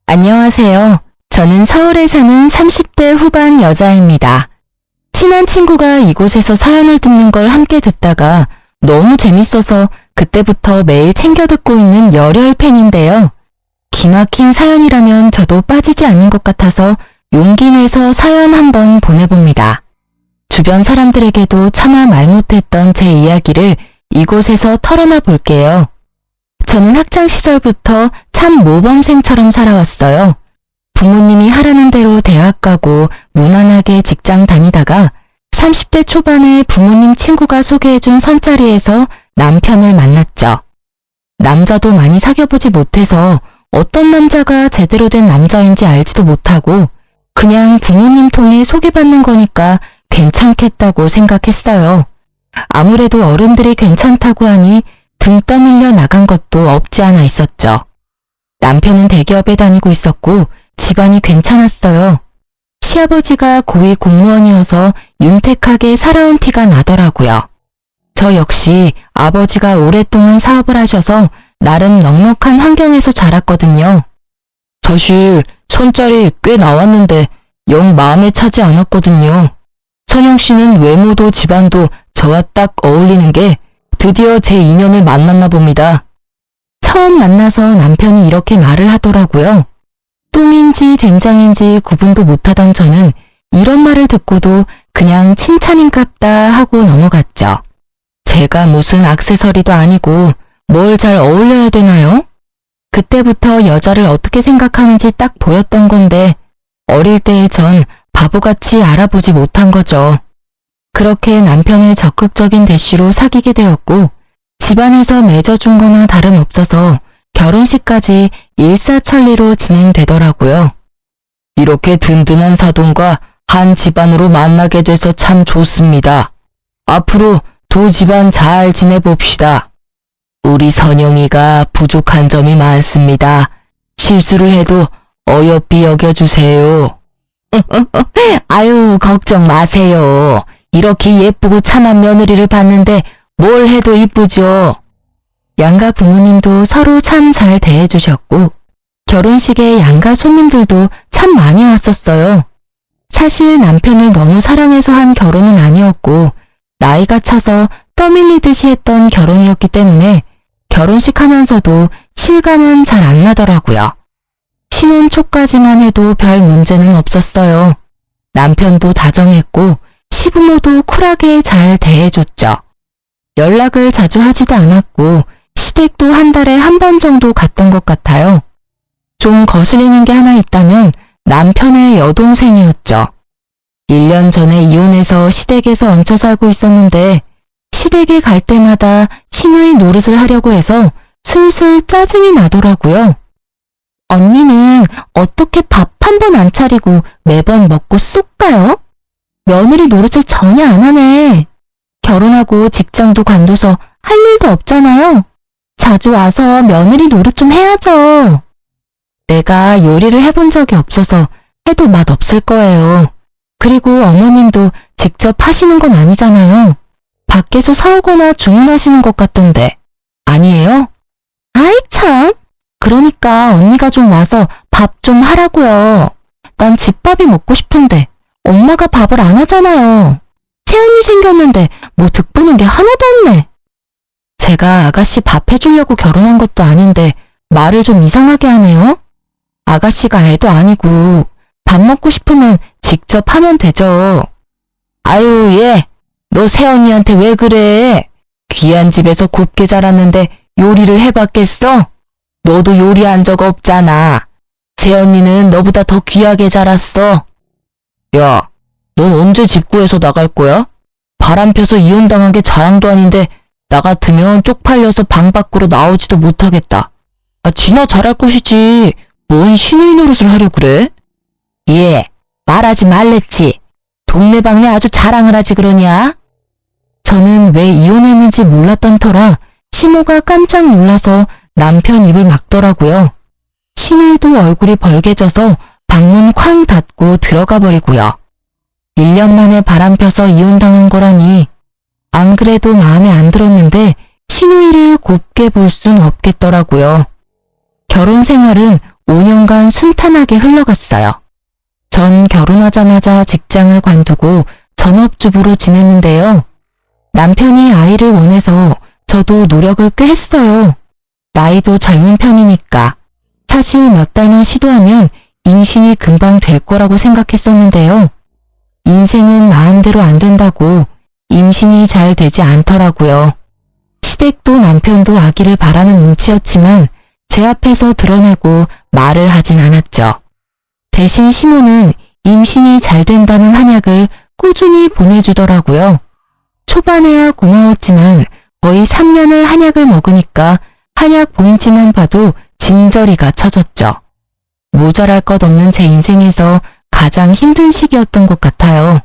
안녕하세요. 저는 서울에 사는 30대 후반 여자입니다. 친한 친구가 이곳에서 사연을 듣는 걸 함께 듣다가 너무 재밌어서 그때부터 매일 챙겨 듣고 있는 열혈 팬인데요. 기막힌 사연이라면 저도 빠지지 않는 것 같아서 용기 내서 사연 한번 보내봅니다. 주변 사람들에게도 차마 말 못했던 제 이야기를 이곳에서 털어놔 볼게요. 저는 학창 시절부터 참 모범생처럼 살아왔어요. 부모님이 하라는 대로 대학 가고 무난하게 직장 다니다가 30대 초반에 부모님 친구가 소개해준 선자리에서 남편을 만났죠. 남자도 많이 사귀어보지 못해서 어떤 남자가 제대로 된 남자인지 알지도 못하고 그냥 부모님 통해 소개받는 거니까 괜찮겠다고 생각했어요. 아무래도 어른들이 괜찮다고 하니 등 떠밀려 나간 것도 없지 않아 있었죠. 남편은 대기업에 다니고 있었고 집안이 괜찮았어요. 시아버지가 고위 공무원이어서 윤택하게 살아온 티가 나더라고요. 저 역시 아버지가 오랫동안 사업을 하셔서 나름 넉넉한 환경에서 자랐거든요. 사실 선짜리 꽤 나왔는데 영 마음에 차지 않았거든요. 선영 씨는 외모도 집안도 저와 딱 어울리는 게 드디어 제 인연을 만났나 봅니다. 처음 만나서 남편이 이렇게 말을 하더라고요. 똥인지 된장인지 구분도 못하던 저는 이런 말을 듣고도 그냥 칭찬인갑다 하고 넘어갔죠. 제가 무슨 액세서리도 아니고 뭘 잘 어울려야 되나요? 그때부터 여자를 어떻게 생각하는지 딱 보였던 건데 어릴 때의 전 바보같이 알아보지 못한 거죠. 그렇게 남편의 적극적인 대시로 사귀게 되었고 집안에서 맺어준 거나 다름없어서 결혼식까지 일사천리로 진행되더라고요. 이렇게 든든한 사돈과 한 집안으로 만나게 돼서 참 좋습니다. 앞으로 두 집안 잘 지내봅시다. 우리 선영이가 부족한 점이 많습니다. 실수를 해도 어여삐 여겨주세요. 아유, 걱정 마세요. 이렇게 예쁘고 참한 며느리를 봤는데 뭘 해도 이쁘죠. 양가 부모님도 서로 참 잘 대해주셨고 결혼식에 양가 손님들도 참 많이 왔었어요. 사실 남편을 너무 사랑해서 한 결혼은 아니었고 나이가 차서 떠밀리듯이 했던 결혼이었기 때문에 결혼식 하면서도 실감은 잘 안 나더라고요. 신혼 초까지만 해도 별 문제는 없었어요. 남편도 다정했고 시부모도 쿨하게 잘 대해줬죠. 연락을 자주 하지도 않았고 시댁도 한 달에 한 번 정도 갔던 것 같아요. 좀 거슬리는 게 하나 있다면 남편의 여동생이었죠. 1년 전에 이혼해서 시댁에서 얹혀 살고 있었는데 시댁에 갈 때마다 시누이 노릇을 하려고 해서 슬슬 짜증이 나더라고요. 언니는 어떻게 밥 한 번 안 차리고 매번 먹고 쏙 가요? 며느리 노릇을 전혀 안 하네. 결혼하고 직장도 관둬서 할 일도 없잖아요. 자주 와서 며느리 노릇 좀 해야죠. 내가 요리를 해본 적이 없어서 해도 맛 없을 거예요. 그리고 어머님도 직접 하시는 건 아니잖아요. 밖에서 사오거나 주문하시는 것 같던데. 아니에요? 아이 참. 그러니까 언니가 좀 와서 밥 좀 하라고요. 난 집밥이 먹고 싶은데 엄마가 밥을 안 하잖아요. 새언니 생겼는데 뭐 득보는 게 하나도 없네. 제가 아가씨 밥 해주려고 결혼한 것도 아닌데 말을 좀 이상하게 하네요. 아가씨가 애도 아니고 밥 먹고 싶으면 직접 하면 되죠. 아유 얘, 너 새언니한테 왜 그래? 귀한 집에서 곱게 자랐는데 요리를 해봤겠어? 너도 요리한 적 없잖아. 새언니는 너보다 더 귀하게 자랐어. 야, 넌 언제 집 구해서 나갈 거야? 바람 펴서 이혼당한 게 자랑도 아닌데 나 같으면 쪽팔려서 방 밖으로 나오지도 못하겠다. 지나 잘할 것이지. 뭔 시누이 노릇을 하려 그래? 예, 말하지 말랬지. 동네방네 아주 자랑을 하지 그러냐? 저는 왜 이혼했는지 몰랐던 터라 시모가 깜짝 놀라서 남편 입을 막더라고요. 시누이도 얼굴이 벌개져서 방문 쾅 닫고 들어가 버리고요. 1년 만에 바람 펴서 이혼당한 거라니 안 그래도 마음에 안 들었는데 시누이를 곱게 볼 순 없겠더라고요. 결혼 생활은 5년간 순탄하게 흘러갔어요. 전 결혼하자마자 직장을 관두고 전업주부로 지냈는데요. 남편이 아이를 원해서 저도 노력을 꽤 했어요. 나이도 젊은 편이니까. 사실 몇 달만 시도하면 임신이 금방 될 거라고 생각했었는데요. 인생은 마음대로 안 된다고 임신이 잘 되지 않더라고요. 시댁도 남편도 아기를 바라는 눈치였지만 제 앞에서 드러내고 말을 하진 않았죠. 대신 시모는 임신이 잘 된다는 한약을 꾸준히 보내주더라고요. 초반에야 고마웠지만 거의 3년을 한약을 먹으니까 한약 봉지만 봐도 진저리가 쳐졌죠. 모자랄 것 없는 제 인생에서 가장 힘든 시기였던 것 같아요.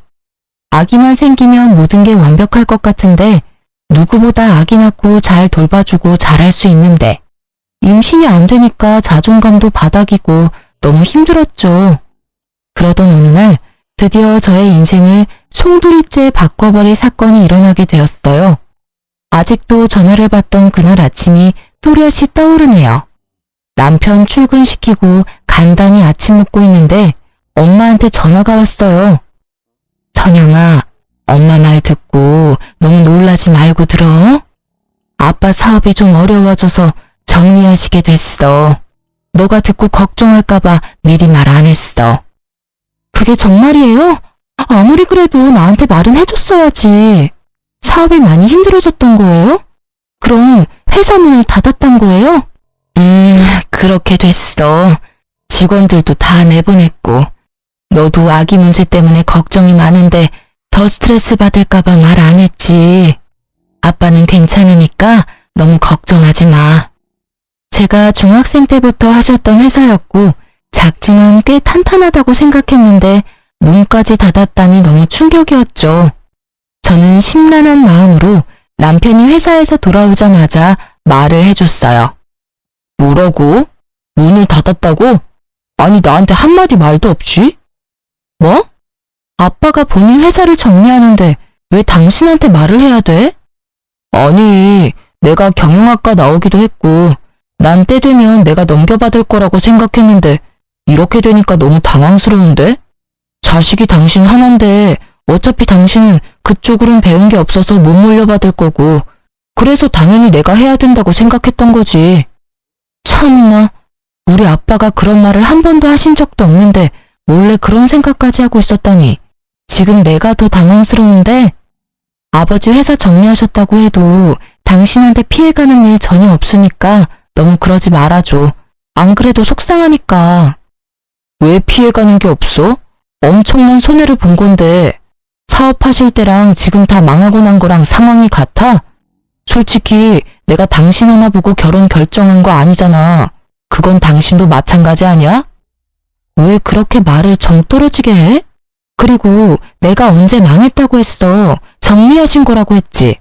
아기만 생기면 모든 게 완벽할 것 같은데 누구보다 아기 낳고 잘 돌봐주고 잘할 수 있는데 임신이 안 되니까 자존감도 바닥이고 너무 힘들었죠. 그러던 어느 날 드디어 저의 인생을 송두리째 바꿔버릴 사건이 일어나게 되었어요. 아직도 전화를 받던 그날 아침이 또렷이 떠오르네요. 남편 출근시키고 간단히 아침 먹고 있는데 엄마한테 전화가 왔어요. 선영아, 엄마 말 듣고 너무 놀라지 말고 들어. 아빠 사업이 좀 어려워져서 정리하시게 됐어. 너가 듣고 걱정할까봐 미리 말 안 했어. 그게 정말이에요? 아무리 그래도 나한테 말은 해줬어야지. 사업이 많이 힘들어졌던 거예요? 그럼 회사 문을 닫았단 거예요? 그렇게 됐어. 직원들도 다 내보냈고. 너도 아기 문제 때문에 걱정이 많은데 더 스트레스 받을까봐 말 안 했지. 아빠는 괜찮으니까 너무 걱정하지 마. 제가 중학생 때부터 하셨던 회사였고 작지만 꽤 탄탄하다고 생각했는데 문까지 닫았다니 너무 충격이었죠. 저는 심란한 마음으로 남편이 회사에서 돌아오자마자 말을 해줬어요. 뭐라고? 문을 닫았다고? 아니 나한테 한마디 말도 없이? 뭐? 아빠가 본인 회사를 정리하는데 왜 당신한테 말을 해야 돼? 아니, 내가 경영학과 나오기도 했고 난 때 되면 내가 넘겨받을 거라고 생각했는데 이렇게 되니까 너무 당황스러운데? 자식이 당신 하나인데 어차피 당신은 그쪽으론 배운 게 없어서 못 물려받을 거고 그래서 당연히 내가 해야 된다고 생각했던 거지. 참나, 우리 아빠가 그런 말을 한 번도 하신 적도 없는데 몰래 그런 생각까지 하고 있었다니 지금 내가 더 당황스러운데 아버지 회사 정리하셨다고 해도 당신한테 피해가는 일 전혀 없으니까 너무 그러지 말아줘. 안 그래도 속상하니까. 왜 피해가는 게 없어? 엄청난 손해를 본 건데 사업하실 때랑 지금 다 망하고 난 거랑 상황이 같아? 솔직히 내가 당신 하나 보고 결혼 결정한 거 아니잖아. 그건 당신도 마찬가지 아니야? 왜 그렇게 말을 정 떨어지게 해? 그리고 내가 언제 망했다고 했어. 정리하신 거라고 했지.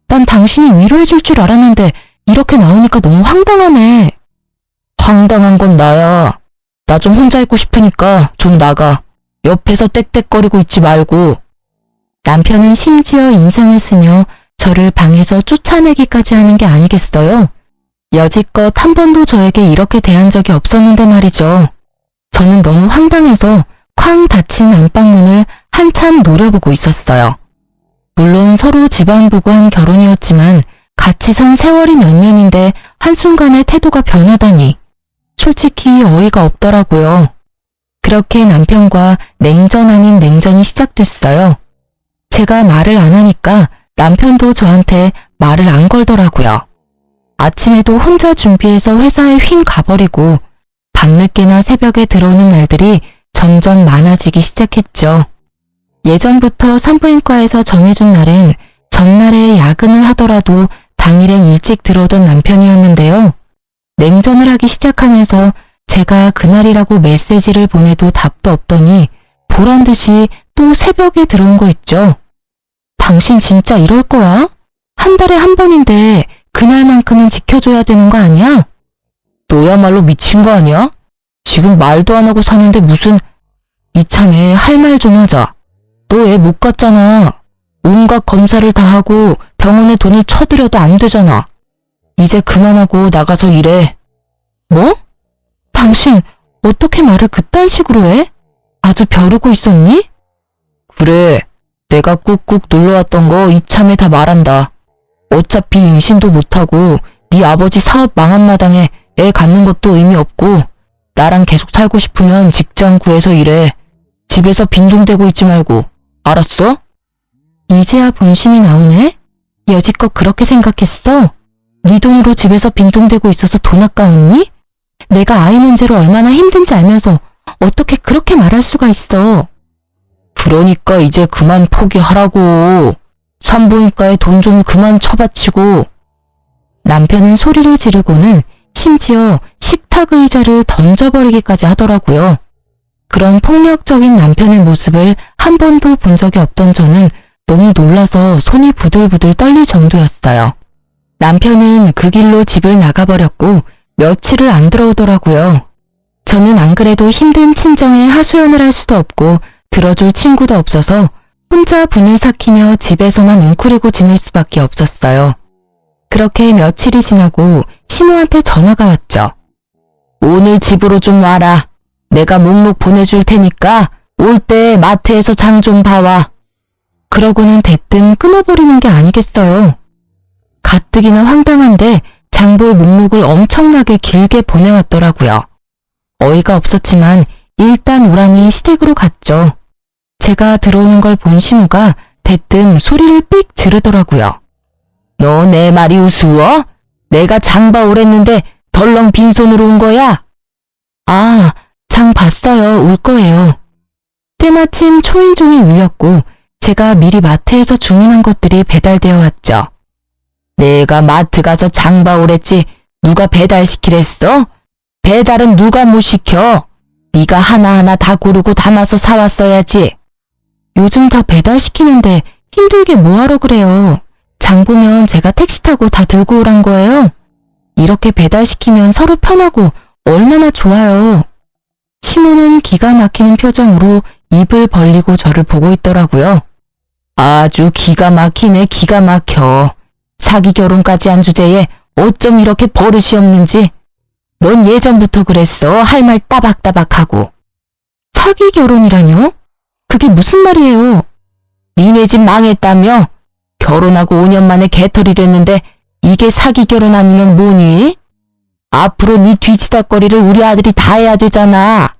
난 당신이 위로해 줄 줄 알았는데 이렇게 나오니까 너무 황당하네. 황당한 건 나야. 나 좀 혼자 있고 싶으니까 좀 나가. 옆에서 떽떽거리고 있지 말고. 남편은 심지어 인상을 쓰며 저를 방에서 쫓아내기까지 하는 게 아니겠어요? 여지껏 한 번도 저에게 이렇게 대한 적이 없었는데 말이죠. 저는 너무 황당해서 쾅 닫힌 안방문을 한참 노려보고 있었어요. 물론 서로 집안 보고 한 결혼이었지만 같이 산 세월이 몇 년인데 한순간에 태도가 변하다니 솔직히 어이가 없더라고요. 그렇게 남편과 냉전 아닌 냉전이 시작됐어요. 제가 말을 안 하니까 남편도 저한테 말을 안 걸더라고요. 아침에도 혼자 준비해서 회사에 휭 가버리고 밤늦게나 새벽에 들어오는 날들이 점점 많아지기 시작했죠. 예전부터 산부인과에서 정해준 날엔 전날에 야근을 하더라도 당일엔 일찍 들어오던 남편이었는데요. 냉전을 하기 시작하면서 제가 그날이라고 메시지를 보내도 답도 없더니 보란듯이 또 새벽에 들어온 거 있죠. 당신 진짜 이럴 거야? 한 달에 한 번인데 그날만큼은 지켜줘야 되는 거 아니야? 너야말로 미친 거 아니야? 지금 말도 안 하고 사는데 무슨 이참에 할 말 좀 하자. 너 애 못 갔잖아. 온갖 검사를 다 하고 병원에 돈을 쳐들여도 안 되잖아. 이제 그만하고 나가서 일해. 뭐? 당신 어떻게 말을 그딴 식으로 해? 아주 벼르고 있었니? 그래, 내가 꾹꾹 눌러왔던 거 이참에 다 말한다. 어차피 임신도 못하고 네 아버지 사업 망한 마당에 애 갖는 것도 의미 없고 나랑 계속 살고 싶으면 직장 구해서 일해. 집에서 빈둥대고 있지 말고. 알았어? 이제야 본심이 나오네? 여지껏 그렇게 생각했어? 네 돈으로 집에서 빈둥대고 있어서 돈 아까웠니? 내가 아이 문제로 얼마나 힘든지 알면서 어떻게 그렇게 말할 수가 있어? 그러니까 이제 그만 포기하라고. 산부인과에 돈 좀 그만 처바치고. 남편은 소리를 지르고는 심지어 식탁 의자를 던져버리기까지 하더라고요. 그런 폭력적인 남편의 모습을 한 번도 본 적이 없던 저는 너무 놀라서 손이 부들부들 떨릴 정도였어요. 남편은 그 길로 집을 나가버렸고 며칠을 안 들어오더라고요. 저는 안 그래도 힘든 친정에 하소연을 할 수도 없고 들어줄 친구도 없어서 혼자 분을 삭히며 집에서만 웅크리고 지낼 수밖에 없었어요. 그렇게 며칠이 지나고 시모한테 전화가 왔죠. 오늘 집으로 좀 와라. 내가 목록 보내줄 테니까 올 때 마트에서 장 좀 봐와. 그러고는 대뜸 끊어버리는 게 아니겠어요. 가뜩이나 황당한데 장볼 목록을 엄청나게 길게 보내왔더라고요. 어이가 없었지만 일단 오라니 시댁으로 갔죠. 제가 들어오는 걸 본 시모가 대뜸 소리를 삑 지르더라고요. 너 내 말이 우스워? 내가 장 봐 오랬는데 덜렁 빈손으로 온 거야? 아, 장 봤어요. 올 거예요. 때마침 초인종이 울렸고 제가 미리 마트에서 주문한 것들이 배달되어 왔죠. 내가 마트 가서 장 봐 오랬지 누가 배달시키랬어? 배달은 누가 못 시켜? 네가 하나하나 다 고르고 담아서 사왔어야지. 요즘 다 배달시키는데 힘들게 뭐하러 그래요. 장 보면 제가 택시 타고 다 들고 오란 거예요. 이렇게 배달시키면 서로 편하고 얼마나 좋아요. 시모는 기가 막히는 표정으로 입을 벌리고 저를 보고 있더라고요. 아주 기가 막히네. 기가 막혀. 사기 결혼까지 한 주제에 어쩜 이렇게 버릇이 없는지. 넌 예전부터 그랬어. 할 말 따박따박하고. 사기 결혼이라뇨? 그게 무슨 말이에요? 니네 집 망했다며? 결혼하고 5년 만에 개털이 됐는데 이게 사기 결혼 아니면 뭐니? 앞으로 네 뒤치다거리를 우리 아들이 다 해야 되잖아.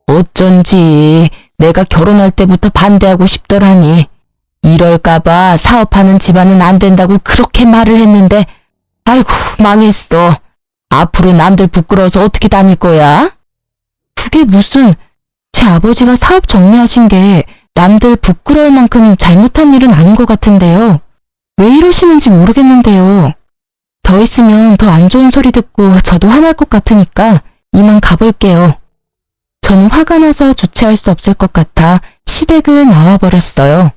어쩐지 내가 결혼할 때부터 반대하고 싶더라니. 이럴까봐 사업하는 집안은 안 된다고 그렇게 말을 했는데 아이고 망했어. 앞으로 남들 부끄러워서 어떻게 다닐 거야? 그게 무슨, 제 아버지가 사업 정리하신 게 남들 부끄러울 만큼 잘못한 일은 아닌 것 같은데요. 왜 이러시는지 모르겠는데요. 더 있으면 더 안 좋은 소리 듣고 저도 화날 것 같으니까 이만 가볼게요. 저는 화가 나서 주체할 수 없을 것 같아 시댁을 나와버렸어요.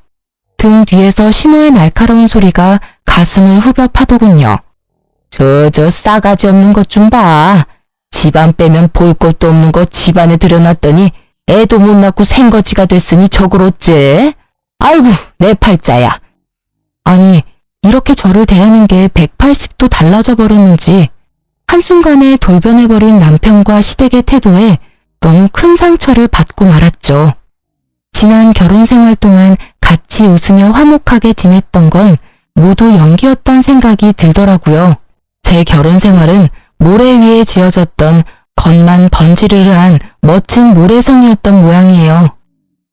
등 뒤에서 시모의 날카로운 소리가 가슴을 후벼 파더군요. 저 싸가지 없는 것 좀 봐. 집안 빼면 볼 것도 없는 거 집안에 들여놨더니 애도 못 낳고 생거지가 됐으니 저걸 어째? 아이고 내 팔자야. 아니 이렇게 저를 대하는 게 180도 달라져 버렸는지 한순간에 돌변해버린 남편과 시댁의 태도에 너무 큰 상처를 받고 말았죠. 지난 결혼 생활 동안 같이 웃으며 화목하게 지냈던 건 모두 연기였단 생각이 들더라고요. 제 결혼 생활은 모래 위에 지어졌던 겉만 번지르르한 멋진 모래성이었던 모양이에요.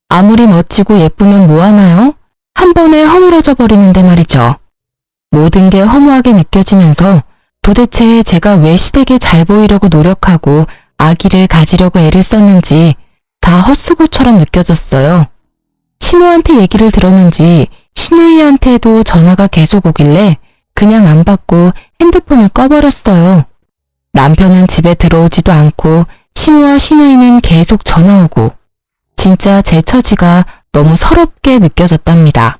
아무리 멋지고 예쁘면 뭐하나요? 한 번에 허물어져 버리는데 말이죠. 모든 게 허무하게 느껴지면서 도대체 제가 왜 시댁에 잘 보이려고 노력하고 아기를 가지려고 애를 썼는지 다 헛수고처럼 느껴졌어요. 시모한테 얘기를 들었는지 시누이한테도 전화가 계속 오길래 그냥 안 받고 핸드폰을 꺼버렸어요. 남편은 집에 들어오지도 않고 시모와 시누이는 계속 전화 오고 진짜 제 처지가 너무 서럽게 느껴졌답니다.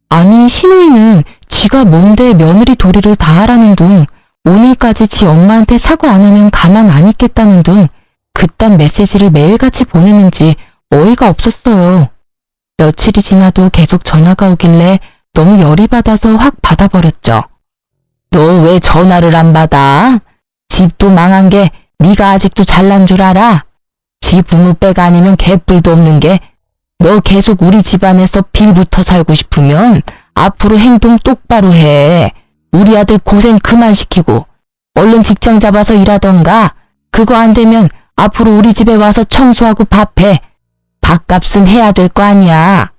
아니 시누이는 지가 뭔데 며느리 도리를 다 하라는 둥 오늘까지 지 엄마한테 사과 안 하면 가만 안 있겠다는 둥 그딴 메시지를 매일같이 보내는지 어이가 없었어요. 며칠이 지나도 계속 전화가 오길래 너무 열이 받아서 확 받아버렸죠. 너 왜 전화를 안 받아? 집도 망한 게 네가 아직도 잘난 줄 알아? 지 부모 빼가 아니면 개뿔도 없는 게 너 계속 우리 집안에서 빌붙어 살고 싶으면 앞으로 행동 똑바로 해. 우리 아들 고생 그만 시키고 얼른 직장 잡아서 일하던가. 그거 안 되면 앞으로 우리 집에 와서 청소하고 밥해. 밥값은 해야 될 거 아니야.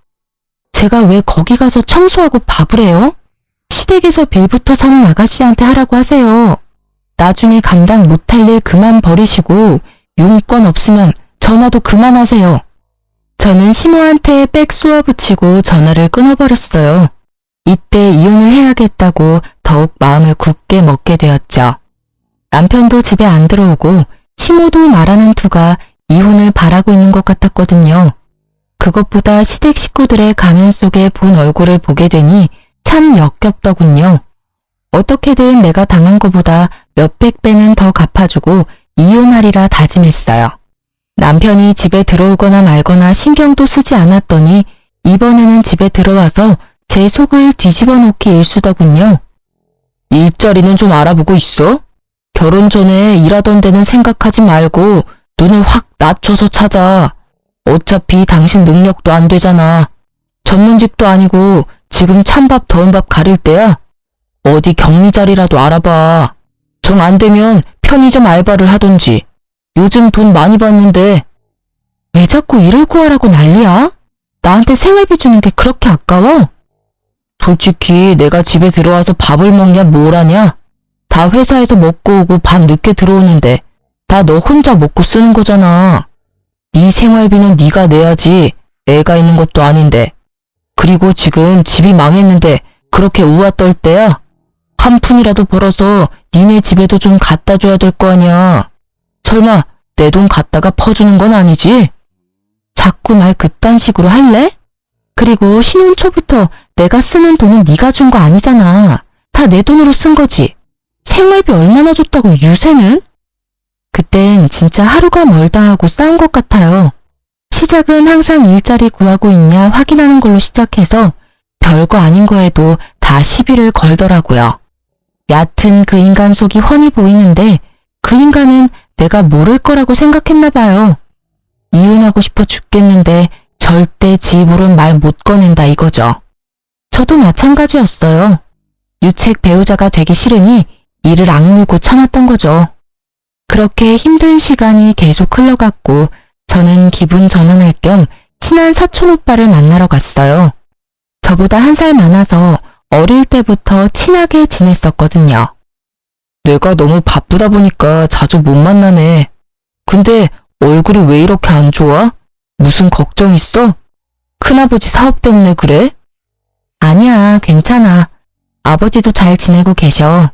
제가 왜 거기 가서 청소하고 밥을 해요? 시댁에서 빌붙어 사는 아가씨한테 하라고 하세요. 나중에 감당 못할 일 그만 버리시고 용건 없으면 전화도 그만하세요. 저는 시모한테 빽 쏘아붙이고 전화를 끊어버렸어요. 이때 이혼을 해야겠다고 더욱 마음을 굳게 먹게 되었죠. 남편도 집에 안 들어오고 시모도 말하는 투가 이혼을 바라고 있는 것 같았거든요. 그것보다 시댁 식구들의 가면 속에 본 얼굴을 보게 되니 참 역겹더군요. 어떻게든 내가 당한 것보다 몇백 배는 더 갚아주고 이혼하리라 다짐했어요. 남편이 집에 들어오거나 말거나 신경도 쓰지 않았더니 이번에는 집에 들어와서 제 속을 뒤집어 놓기 일쑤더군요. 일자리는 좀 알아보고 있어? 결혼 전에 일하던 데는 생각하지 말고 눈을 확 낮춰서 찾아. 어차피 당신 능력도 안 되잖아. 전문직도 아니고 지금 찬밥 더운 밥 가릴 때야. 어디 격리 자리라도 알아봐. 정 안 되면 편의점 알바를 하던지. 요즘 돈 많이 받는데. 왜 자꾸 일을 구하라고 난리야? 나한테 생활비 주는 게 그렇게 아까워? 솔직히 내가 집에 들어와서 밥을 먹냐 뭘 하냐? 다 회사에서 먹고 오고 밤 늦게 들어오는데 다 너 혼자 먹고 쓰는 거잖아. 네 생활비는 네가 내야지. 애가 있는 것도 아닌데. 그리고 지금 집이 망했는데 그렇게 우아 떨 때야? 한 푼이라도 벌어서 니네 집에도 좀 갖다 줘야 될 거 아니야. 설마 내 돈 갖다가 퍼주는 건 아니지? 자꾸 말 그딴 식으로 할래? 그리고 신혼 초부터 내가 쓰는 돈은 네가 준 거 아니잖아. 다 내 돈으로 쓴 거지. 생활비 얼마나 줬다고 유세는? 그땐 진짜 하루가 멀다 하고 싸운 것 같아요. 시작은 항상 일자리 구하고 있냐 확인하는 걸로 시작해서 별거 아닌 거에도 다 시비를 걸더라고요. 얕은 그 인간 속이 훤히 보이는데 그 인간은 내가 모를 거라고 생각했나 봐요. 이혼하고 싶어 죽겠는데 절대 지 입으론 말 못 꺼낸다 이거죠. 저도 마찬가지였어요. 유책 배우자가 되기 싫으니 이를 악물고 참았던 거죠. 그렇게 힘든 시간이 계속 흘러갔고 저는 기분 전환할 겸 친한 사촌 오빠를 만나러 갔어요. 저보다 한 살 많아서 어릴 때부터 친하게 지냈었거든요. 내가 너무 바쁘다 보니까 자주 못 만나네. 근데 얼굴이 왜 이렇게 안 좋아? 무슨 걱정 있어? 큰아버지 사업 때문에 그래? 아니야, 괜찮아. 아버지도 잘 지내고 계셔.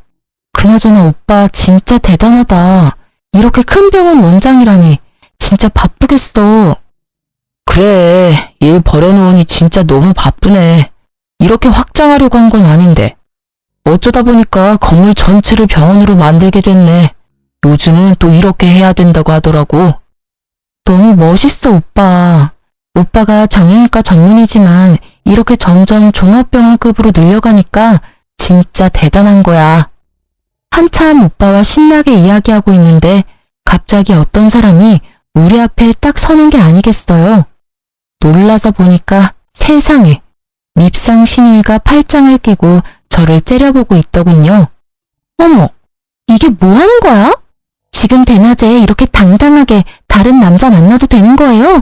그나저나 오빠 진짜 대단하다. 이렇게 큰 병원 원장이라니 진짜 바쁘겠어. 그래, 일 버려놓으니 진짜 너무 바쁘네. 이렇게 확장하려고 한 건 아닌데. 어쩌다 보니까 건물 전체를 병원으로 만들게 됐네. 요즘은 또 이렇게 해야 된다고 하더라고. 너무 멋있어, 오빠. 오빠가 정형외과 전문이지만 이렇게 점점 종합병원급으로 늘려가니까 진짜 대단한 거야. 한참 오빠와 신나게 이야기하고 있는데 갑자기 어떤 사람이 우리 앞에 딱 서는 게 아니겠어요. 놀라서 보니까 세상에 밉상 시누이가 팔짱을 끼고 저를 째려보고 있더군요. 어머, 이게 뭐 하는 거야? 지금 대낮에 이렇게 당당하게 다른 남자 만나도 되는 거예요?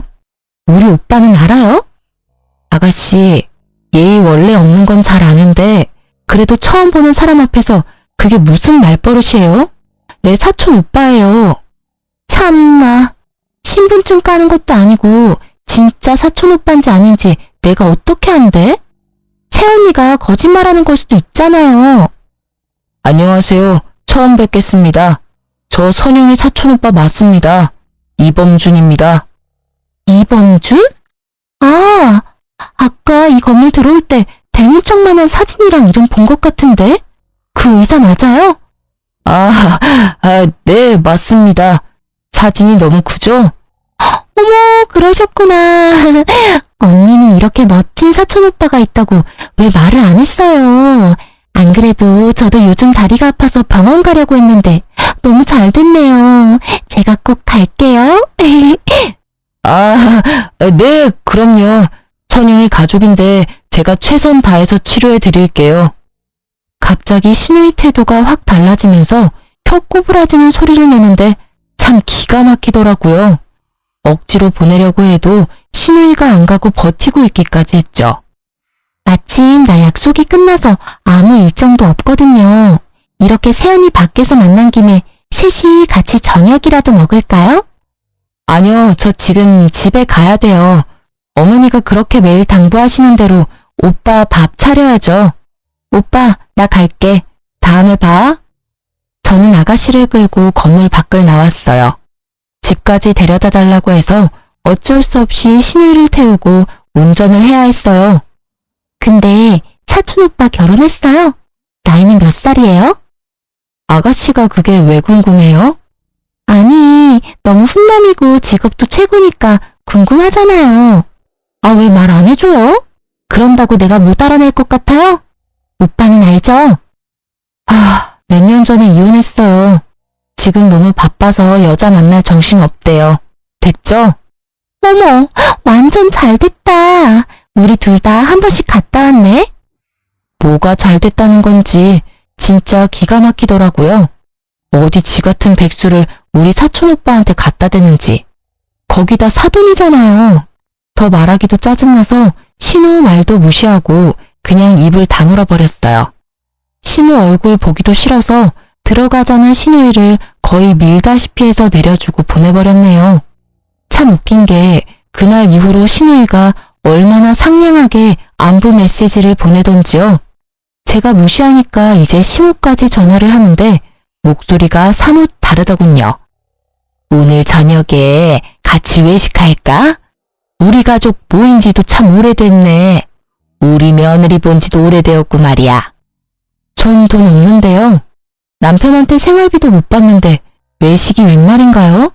우리 오빠는 알아요? 아가씨, 예의 원래 없는 건 잘 아는데 그래도 처음 보는 사람 앞에서 그게 무슨 말버릇이에요? 내 사촌 오빠예요. 참나, 신분증 까는 것도 아니고 진짜 사촌 오빠인지 아닌지 내가 어떻게 안대? 새언니가 거짓말하는 걸 수도 있잖아요. 안녕하세요. 처음 뵙겠습니다. 저 선영이 사촌 오빠 맞습니다. 이범준입니다. 이범준? 아, 아까 이 건물 들어올 때 대문짝만한 사진이랑 이름 본 것 같은데? 그 의사 맞아요? 네, 맞습니다. 사진이 너무 크죠? 어머, 그러셨구나. 언니는 이렇게 멋진 사촌 오빠가 있다고 왜 말을 안 했어요? 안 그래도 저도 요즘 다리가 아파서 병원 가려고 했는데 너무 잘 됐네요. 제가 꼭 갈게요. 아, 네, 그럼요. 천영이 가족인데 제가 최선 다해서 치료해 드릴게요. 갑자기 신우의 태도가 확 달라지면서 혀 꼬부라지는 소리를 내는데 참 기가 막히더라고요. 억지로 보내려고 해도 신우이가 안 가고 버티고 있기까지 했죠. 마침 나 약속이 끝나서 아무 일정도 없거든요. 이렇게 세연이 밖에서 만난 김에 셋이 같이 저녁이라도 먹을까요? 아니요, 저 지금 집에 가야 돼요. 어머니가 그렇게 매일 당부하시는 대로 오빠 밥 차려야죠. 오빠, 나 갈게. 다음에 봐. 저는 아가씨를 끌고 건물 밖을 나왔어요. 집까지 데려다 달라고 해서 어쩔 수 없이 신우이를 태우고 운전을 해야 했어요. 근데 사촌 오빠 결혼했어요? 나이는 몇 살이에요? 아가씨가 그게 왜 궁금해요? 아니, 너무 훈남이고 직업도 최고니까 궁금하잖아요. 아, 왜 말 안 해줘요? 그런다고 내가 못 알아낼 것 같아요? 오빠는 알죠? 몇 년 전에 이혼했어요. 지금 너무 바빠서 여자 만날 정신 없대요. 됐죠? 어머, 완전 잘 됐다. 우리 둘 다 한 번씩 갔다 왔네? 뭐가 잘 됐다는 건지 진짜 기가 막히더라고요. 어디 지 같은 백수를 우리 사촌 오빠한테 갖다 대는지. 거기다 사돈이잖아요. 더 말하기도 짜증나서 신우 말도 무시하고 그냥 입을 다물어 버렸어요. 신우 얼굴 보기도 싫어서 들어가자는 신우이를 거의 밀다시피 해서 내려주고 보내버렸네요. 참 웃긴 게 그날 이후로 신우이가 얼마나 상냥하게 안부 메시지를 보내던지요. 제가 무시하니까 이제 시호까지 전화를 하는데 목소리가 사뭇 다르더군요. 오늘 저녁에 같이 외식할까? 우리 가족 모인 지도 참 오래됐네. 우리 며느리 본 지도 오래되었고 말이야. 전 돈 없는데요. 남편한테 생활비도 못 받는데 외식이 웬 말인가요?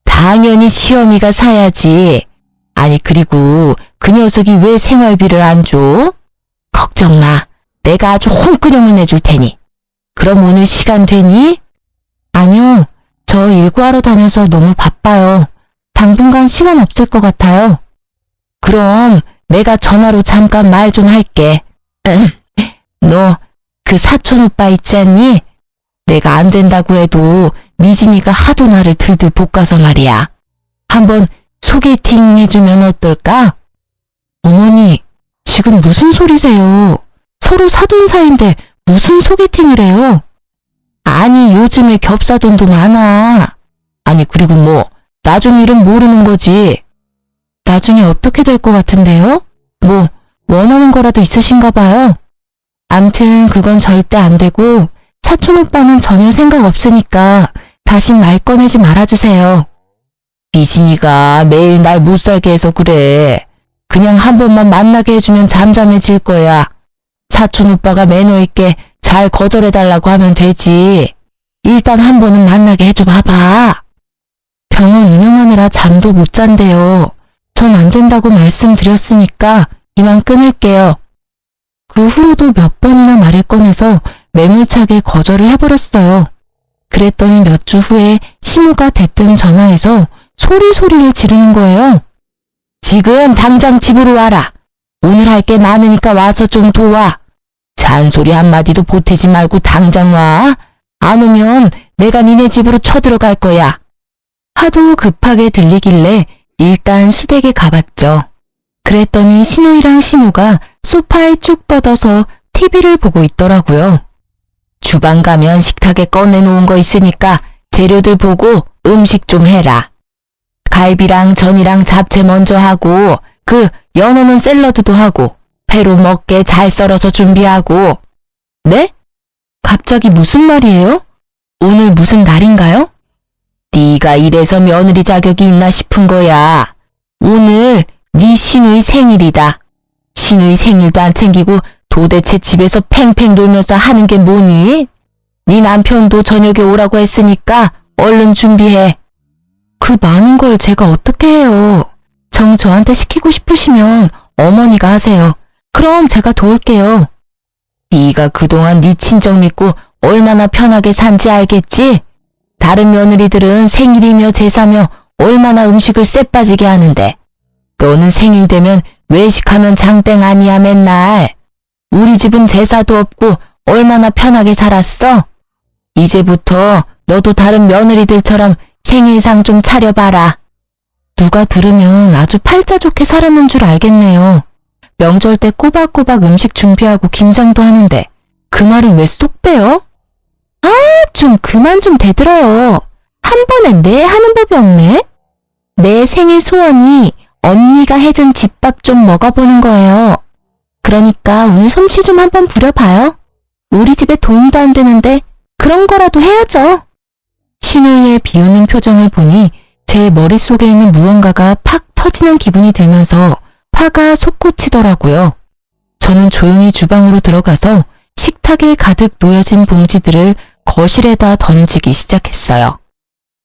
당연히 시어미가 사야지. 아니 그리고 그 녀석이 왜 생활비를 안 줘? 걱정 마. 내가 아주 홍근형을 내줄 테니. 그럼 오늘 시간 되니? 아니요. 저 일구하러 다녀서 너무 바빠요. 당분간 시간 없을 것 같아요. 그럼 내가 전화로 잠깐 말 좀 할게. 너 그 사촌 오빠 있지 않니? 내가 안 된다고 해도 미진이가 하도 나를 들들 볶아서 말이야. 한번 소개팅 해주면 어떨까? 어머니, 지금 무슨 소리세요? 서로 사돈 사이인데 무슨 소개팅을 해요? 아니, 요즘에 겹사돈도 많아. 아니, 그리고 뭐 나중 일은 모르는 거지. 나중에 어떻게 될 것 같은데요? 뭐 원하는 거라도 있으신가 봐요. 암튼 그건 절대 안 되고 사촌 오빠는 전혀 생각 없으니까 다신 말 꺼내지 말아주세요. 미진이가 매일 날 못 살게 해서 그래. 그냥 한 번만 만나게 해주면 잠잠해질 거야. 사촌 오빠가 매너 있게 잘 거절해달라고 하면 되지. 일단 한 번은 만나게 해줘 봐봐. 병원 운영하느라 잠도 못 잔대요. 전 안 된다고 말씀드렸으니까 이만 끊을게요. 그 후로도 몇 번이나 말을 꺼내서 매몰차게 거절을 해버렸어요. 그랬더니 몇 주 후에 시모가 대뜸 전화해서 소리를 지르는 거예요. 지금 당장 집으로 와라. 오늘 할 게 많으니까 와서 좀 도와. 잔소리 한마디도 보태지 말고 당장 와. 안 오면 내가 니네 집으로 쳐들어갈 거야. 하도 급하게 들리길래 일단 시댁에 가봤죠. 그랬더니 신우이랑 시모가 소파에 쭉 뻗어서 TV를 보고 있더라고요. 주방 가면 식탁에 꺼내놓은 거 있으니까 재료들 보고 음식 좀 해라. 갈비랑 전이랑 잡채 먼저 하고 그 연어는 샐러드도 하고 회로 먹게 잘 썰어서 준비하고. 네? 갑자기 무슨 말이에요? 오늘 무슨 날인가요? 네가 이래서 며느리 자격이 있나 싶은 거야. 오늘 네 신우이 생일이다. 신우이 생일도 안 챙기고 도대체 집에서 팽팽 돌면서 하는 게 뭐니? 네 남편도 저녁에 오라고 했으니까 얼른 준비해. 그 많은 걸 제가 어떻게 해요? 정 저한테 시키고 싶으시면 어머니가 하세요. 그럼 제가 도울게요. 네가 그동안 네 친정 믿고 얼마나 편하게 산지 알겠지? 다른 며느리들은 생일이며 제사며 얼마나 음식을 쎄빠지게 하는데 너는 생일 되면 외식하면 장땡 아니야 맨날. 우리 집은 제사도 없고 얼마나 편하게 살았어? 이제부터 너도 다른 며느리들처럼 생일상 좀 차려봐라. 누가 들으면 아주 팔자 좋게 살았는 줄 알겠네요. 명절 때 꼬박꼬박 음식 준비하고 김장도 하는데 그 말은 왜 쏙 빼요? 아, 좀 그만 좀 대들어요. 한 번에 네 하는 법이 없네. 내 생일 소원이 언니가 해준 집밥 좀 먹어보는 거예요. 그러니까 오늘 솜씨 좀 한번 부려봐요. 우리 집에 도움도 안 되는데 그런 거라도 해야죠. 신우이의 비웃는 표정을 보니 제 머릿속에 있는 무언가가 팍 터지는 기분이 들면서 화가 솟구치더라고요. 저는 조용히 주방으로 들어가서 식탁에 가득 놓여진 봉지들을 거실에다 던지기 시작했어요.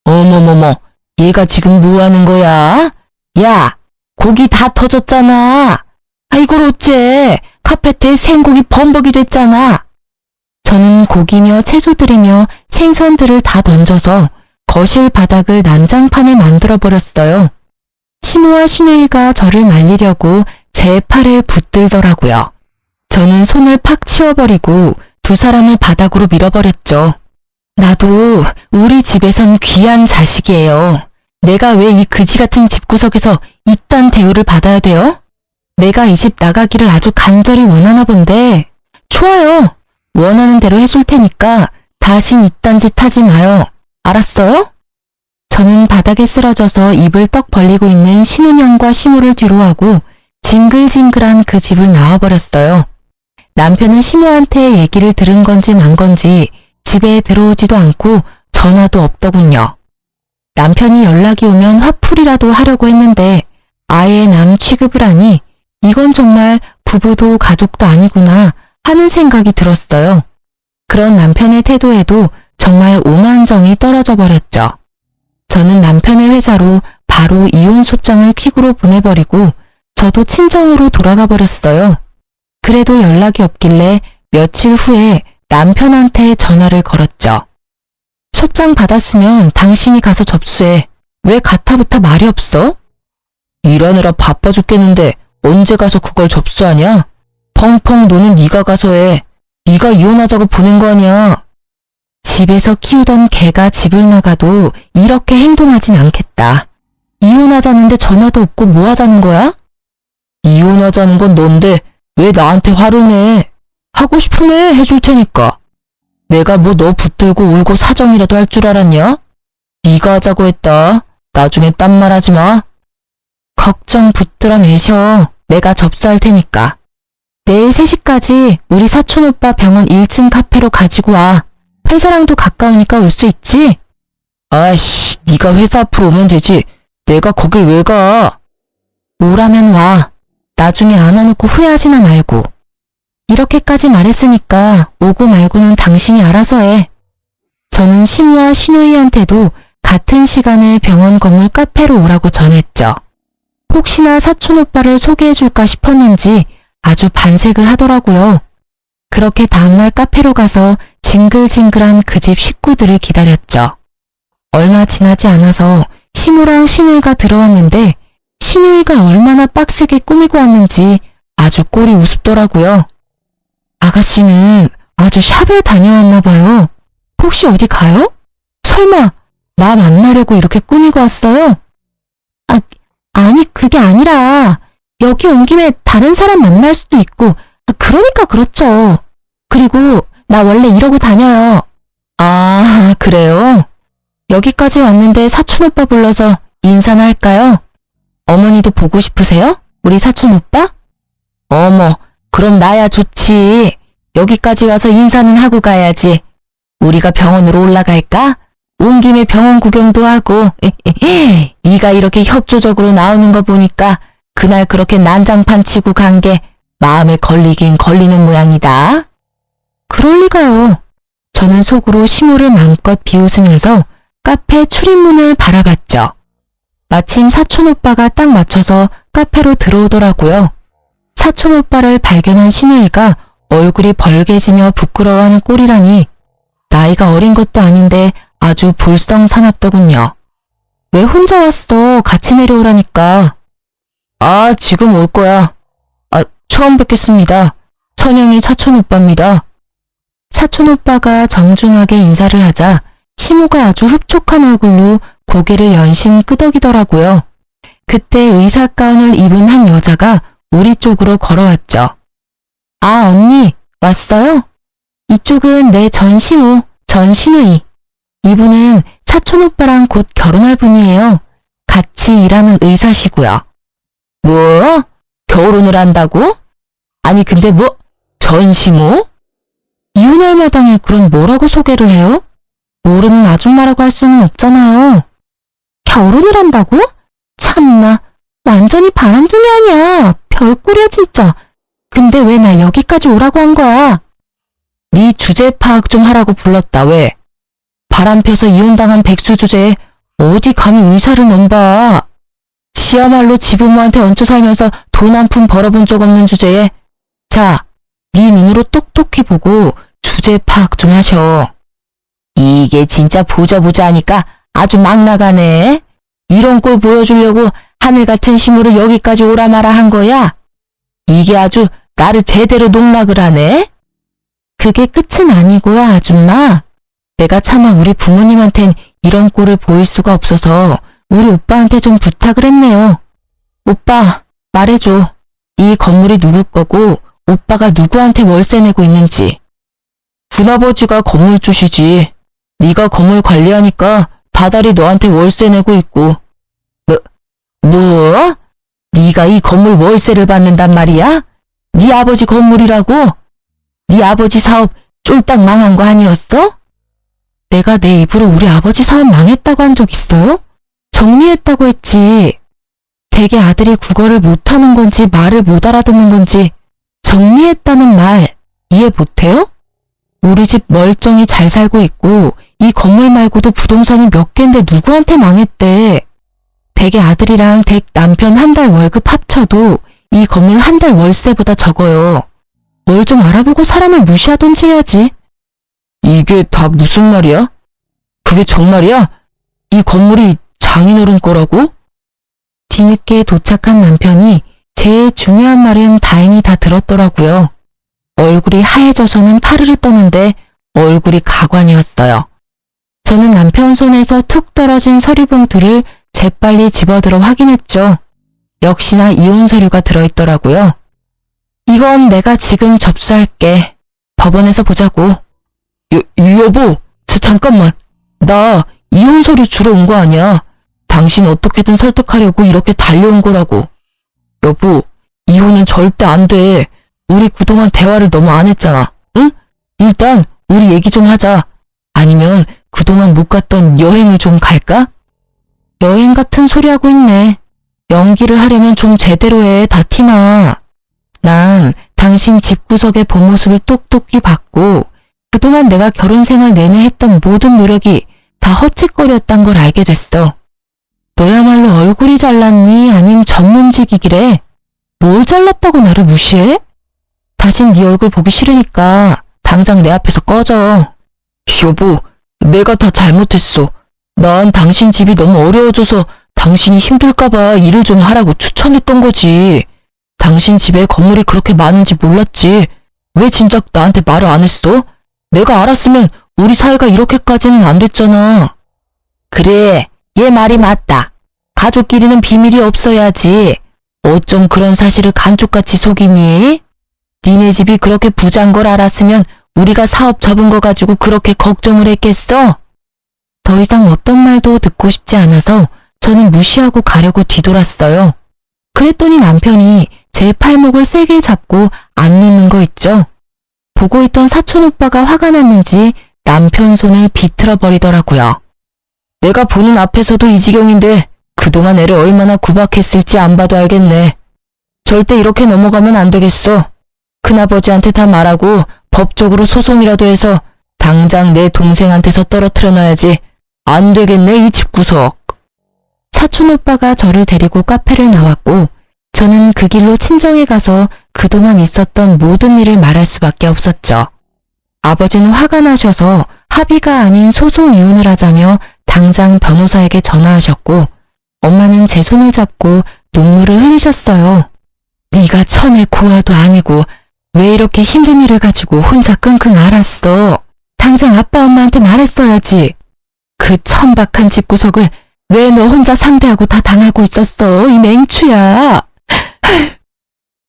어머머머, 얘가 지금 뭐 하는 거야? 야, 고기 다 터졌잖아. 아, 이걸 어째? 카페트에 생고기 범벅이 됐잖아. 저는 고기며 채소들이며 생선들을 다 던져서 거실 바닥을 난장판을 만들어버렸어요. 시모와 신우이가 저를 말리려고 제 팔을 붙들더라고요. 저는 손을 팍 치워버리고 두 사람을 바닥으로 밀어버렸죠. 나도 우리 집에선 귀한 자식이에요. 내가 왜 이 그지 같은 집구석에서 이딴 대우를 받아야 돼요? 내가 이 집 나가기를 아주 간절히 원하나 본데. 좋아요. 원하는 대로 해줄 테니까 다신 이딴 짓 하지 마요. 알았어요? 저는 바닥에 쓰러져서 입을 떡 벌리고 있는 신은영과 시모를 뒤로 하고 징글징글한 그 집을 나와버렸어요. 남편은 시모한테 얘기를 들은 건지 만 건지 집에 들어오지도 않고 전화도 없더군요. 남편이 연락이 오면 화풀이라도 하려고 했는데 아예 남 취급을 하니 이건 정말 부부도 가족도 아니구나 하는 생각이 들었어요. 그런 남편의 태도에도 정말 오만정이 떨어져 버렸죠. 저는 남편의 회사로 바로 이혼 소장을 퀵으로 보내버리고 저도 친정으로 돌아가 버렸어요. 그래도 연락이 없길래 며칠 후에 남편한테 전화를 걸었죠. 소장 받았으면 당신이 가서 접수해. 왜 가타부타 말이 없어? 일하느라 바빠 죽겠는데 언제 가서 그걸 접수하냐? 펑펑 노는 네가 가서 해. 네가 이혼하자고 보낸 거 아니야. 집에서 키우던 개가 집을 나가도 이렇게 행동하진 않겠다. 이혼하자는데 전화도 없고 뭐 하자는 거야? 이혼하자는 건 넌데 왜 나한테 화를 내? 하고 싶으면 해줄 테니까. 내가 뭐 너 붙들고 울고 사정이라도 할 줄 알았냐? 네가 하자고 했다. 나중에 딴 말 하지 마. 걱정 붙들어 매셔. 내가 접수할 테니까. 내일 3시까지 우리 사촌오빠 병원 1층 카페로 가지고 와. 회사랑도 가까우니까 올 수 있지? 아이씨, 네가 회사 앞으로 오면 되지. 내가 거길 왜 가? 오라면 와. 나중에 안 와놓고 후회하지나 말고. 이렇게까지 말했으니까 오고 말고는 당신이 알아서 해. 저는 시무와 신우이한테도 같은 시간에 병원 건물 카페로 오라고 전했죠. 혹시나 사촌오빠를 소개해줄까 싶었는지 아주 반색을 하더라고요. 그렇게 다음날 카페로 가서 징글징글한 그 집 식구들을 기다렸죠. 얼마 지나지 않아서 시무랑 신우이가 들어왔는데 신우이가 얼마나 빡세게 꾸미고 왔는지 아주 꼴이 우습더라고요. 아가씨는 아주 샵에 다녀왔나 봐요. 혹시 어디 가요? 설마 나 만나려고 이렇게 꾸미고 왔어요? 아니 그게 아니라 여기 온 김에 다른 사람 만날 수도 있고 그러니까 그렇죠. 그리고 나 원래 이러고 다녀요. 아, 그래요? 여기까지 왔는데 사촌오빠 불러서 인사나 할까요? 어머니도 보고 싶으세요? 우리 사촌오빠? 어머, 그럼 나야 좋지. 여기까지 와서 인사는 하고 가야지. 우리가 병원으로 올라갈까? 온 김에 병원 구경도 하고. 네가 이렇게 협조적으로 나오는 거 보니까 그날 그렇게 난장판 치고 간 게 마음에 걸리긴 걸리는 모양이다. 그럴 리가요. 저는 속으로 시무를 마음껏 비웃으면서 카페 출입문을 바라봤죠. 마침 사촌오빠가 딱 맞춰서 카페로 들어오더라고요. 사촌오빠를 발견한 신우이가 얼굴이 벌개지며 부끄러워하는 꼴이라니 나이가 어린 것도 아닌데 아주 볼썽사납더군요. 왜 혼자 왔어? 같이 내려오라니까. 아, 지금 올 거야. 아, 처음 뵙겠습니다. 선영이 사촌오빠입니다. 사촌오빠가 정중하게 인사를 하자 시모가 아주 흡족한 얼굴로 고개를 연신 끄덕이더라고요. 그때 의사 가운을 입은 한 여자가 우리 쪽으로 걸어왔죠. 아, 언니, 왔어요? 이쪽은 내 전시모, 전신우이. 이분은 사촌오빠랑 곧 결혼할 분이에요. 같이 일하는 의사시고요. 뭐? 결혼을 한다고? 아니 근데 뭐 전시모? 이혼할 마당에 그럼 뭐라고 소개를 해요? 모르는 아줌마라고 할 수는 없잖아요. 결혼을 한다고? 참나, 완전히 바람둥이 아니야. 별꼴이야 진짜. 근데 왜 날 여기까지 오라고 한 거야? 네 주제 파악 좀 하라고 불렀다. 왜? 바람 펴서 이혼당한 백수 주제에 어디 감히 의사를 넘봐. 지야말로 지부모한테 얹혀 살면서 돈 한 푼 벌어본 적 없는 주제에 자, 네 눈으로 똑똑히 보고 주제 파악 좀 하셔. 이게 진짜 보자 하니까 아주 막 나가네. 이런 꼴 보여주려고 하늘 같은 시무를 여기까지 오라 마라 한 거야? 이게 아주 나를 제대로 농락을 하네? 그게 끝은 아니고요, 아줌마. 내가 차마 우리 부모님한텐 이런 꼴을 보일 수가 없어서 우리 오빠한테 좀 부탁을 했네요. 오빠, 말해줘. 이 건물이 누구 거고 오빠가 누구한테 월세 내고 있는지. 군아버지가 건물주시지. 네가 건물 관리하니까 다달이 너한테 월세 내고 있고. 뭐? 네가 이 건물 월세를 받는단 말이야? 네 아버지 건물이라고? 네 아버지 사업 쫄딱 망한 거 아니었어? 내가 내 입으로 우리 아버지 사업 망했다고 한 적 있어요? 정리했다고 했지. 대개 아들이 국어를 못하는 건지 말을 못 알아듣는 건지 정리했다는 말 이해 못해요? 우리 집 멀쩡히 잘 살고 있고 이 건물 말고도 부동산이 몇 개인데 누구한테 망했대. 대개 아들이랑 댁 남편 한 달 월급 합쳐도 이 건물 한 달 월세보다 적어요. 뭘 좀 알아보고 사람을 무시하던지 해야지. 이게 다 무슨 말이야? 그게 정말이야? 이 건물이 장인어른 거라고? 뒤늦게 도착한 남편이 제일 중요한 말은 다행히 다 들었더라고요. 얼굴이 하얘져서는 파르르 떠는데 얼굴이 가관이었어요. 저는 남편 손에서 툭 떨어진 서류 봉투를 재빨리 집어들어 확인했죠. 역시나 이혼 서류가 들어있더라고요. 이건 내가 지금 접수할게. 법원에서 보자고. 여보, 잠깐만. 나 이혼 서류 주러 온 거 아니야. 당신 어떻게든 설득하려고 이렇게 달려온 거라고. 여보, 이혼은 절대 안 돼. 우리 그동안 대화를 너무 안 했잖아. 응? 일단 우리 얘기 좀 하자. 아니면 그동안 못 갔던 여행을 좀 갈까? 여행 같은 소리 하고 있네. 연기를 하려면 좀 제대로 해. 다 티나. 난 당신 집구석의 본 모습을 똑똑히 봤고 그동안 내가 결혼 생활 내내 했던 모든 노력이 다 헛짓거리였단 걸 알게 됐어. 너야말로 얼굴이 잘났니? 아님 전문직이기래? 뭘 잘났다고 나를 무시해? 다신 네 얼굴 보기 싫으니까 당장 내 앞에서 꺼져. 여보, 내가 다 잘못했어. 난 당신 집이 너무 어려워져서 당신이 힘들까봐 일을 좀 하라고 추천했던 거지. 당신 집에 건물이 그렇게 많은지 몰랐지. 왜 진작 나한테 말을 안 했어? 내가 알았으면 우리 사이가 이렇게까지는 안 됐잖아. 그래, 얘 말이 맞다. 가족끼리는 비밀이 없어야지. 어쩜 그런 사실을 감쪽같이 속이니? 니네 집이 그렇게 부자인 걸 알았으면 우리가 사업 접은 거 가지고 그렇게 걱정을 했겠어? 더 이상 어떤 말도 듣고 싶지 않아서 저는 무시하고 가려고 뒤돌았어요. 그랬더니 남편이 제 팔목을 세게 잡고 안 놓는 거 있죠? 보고 있던 사촌오빠가 화가 났는지 남편 손을 비틀어 버리더라고요. 내가 보는 앞에서도 이 지경인데 그동안 애를 얼마나 구박했을지 안 봐도 알겠네. 절대 이렇게 넘어가면 안 되겠어. 큰아버지한테 다 말하고 법적으로 소송이라도 해서 당장 내 동생한테서 떨어뜨려 놔야지. 안 되겠네, 이 집구석. 사촌오빠가 저를 데리고 카페를 나왔고 저는 그 길로 친정에 가서 그동안 있었던 모든 일을 말할 수밖에 없었죠. 아버지는 화가 나셔서 합의가 아닌 소송 이혼을 하자며 당장 변호사에게 전화하셨고 엄마는 제 손을 잡고 눈물을 흘리셨어요. 네가 천의 고아도 아니고 왜 이렇게 힘든 일을 가지고 혼자 끙끙 앓았어. 당장 아빠 엄마한테 말했어야지. 그 천박한 집구석을 왜 너 혼자 상대하고 다 당하고 있었어, 이 맹추야.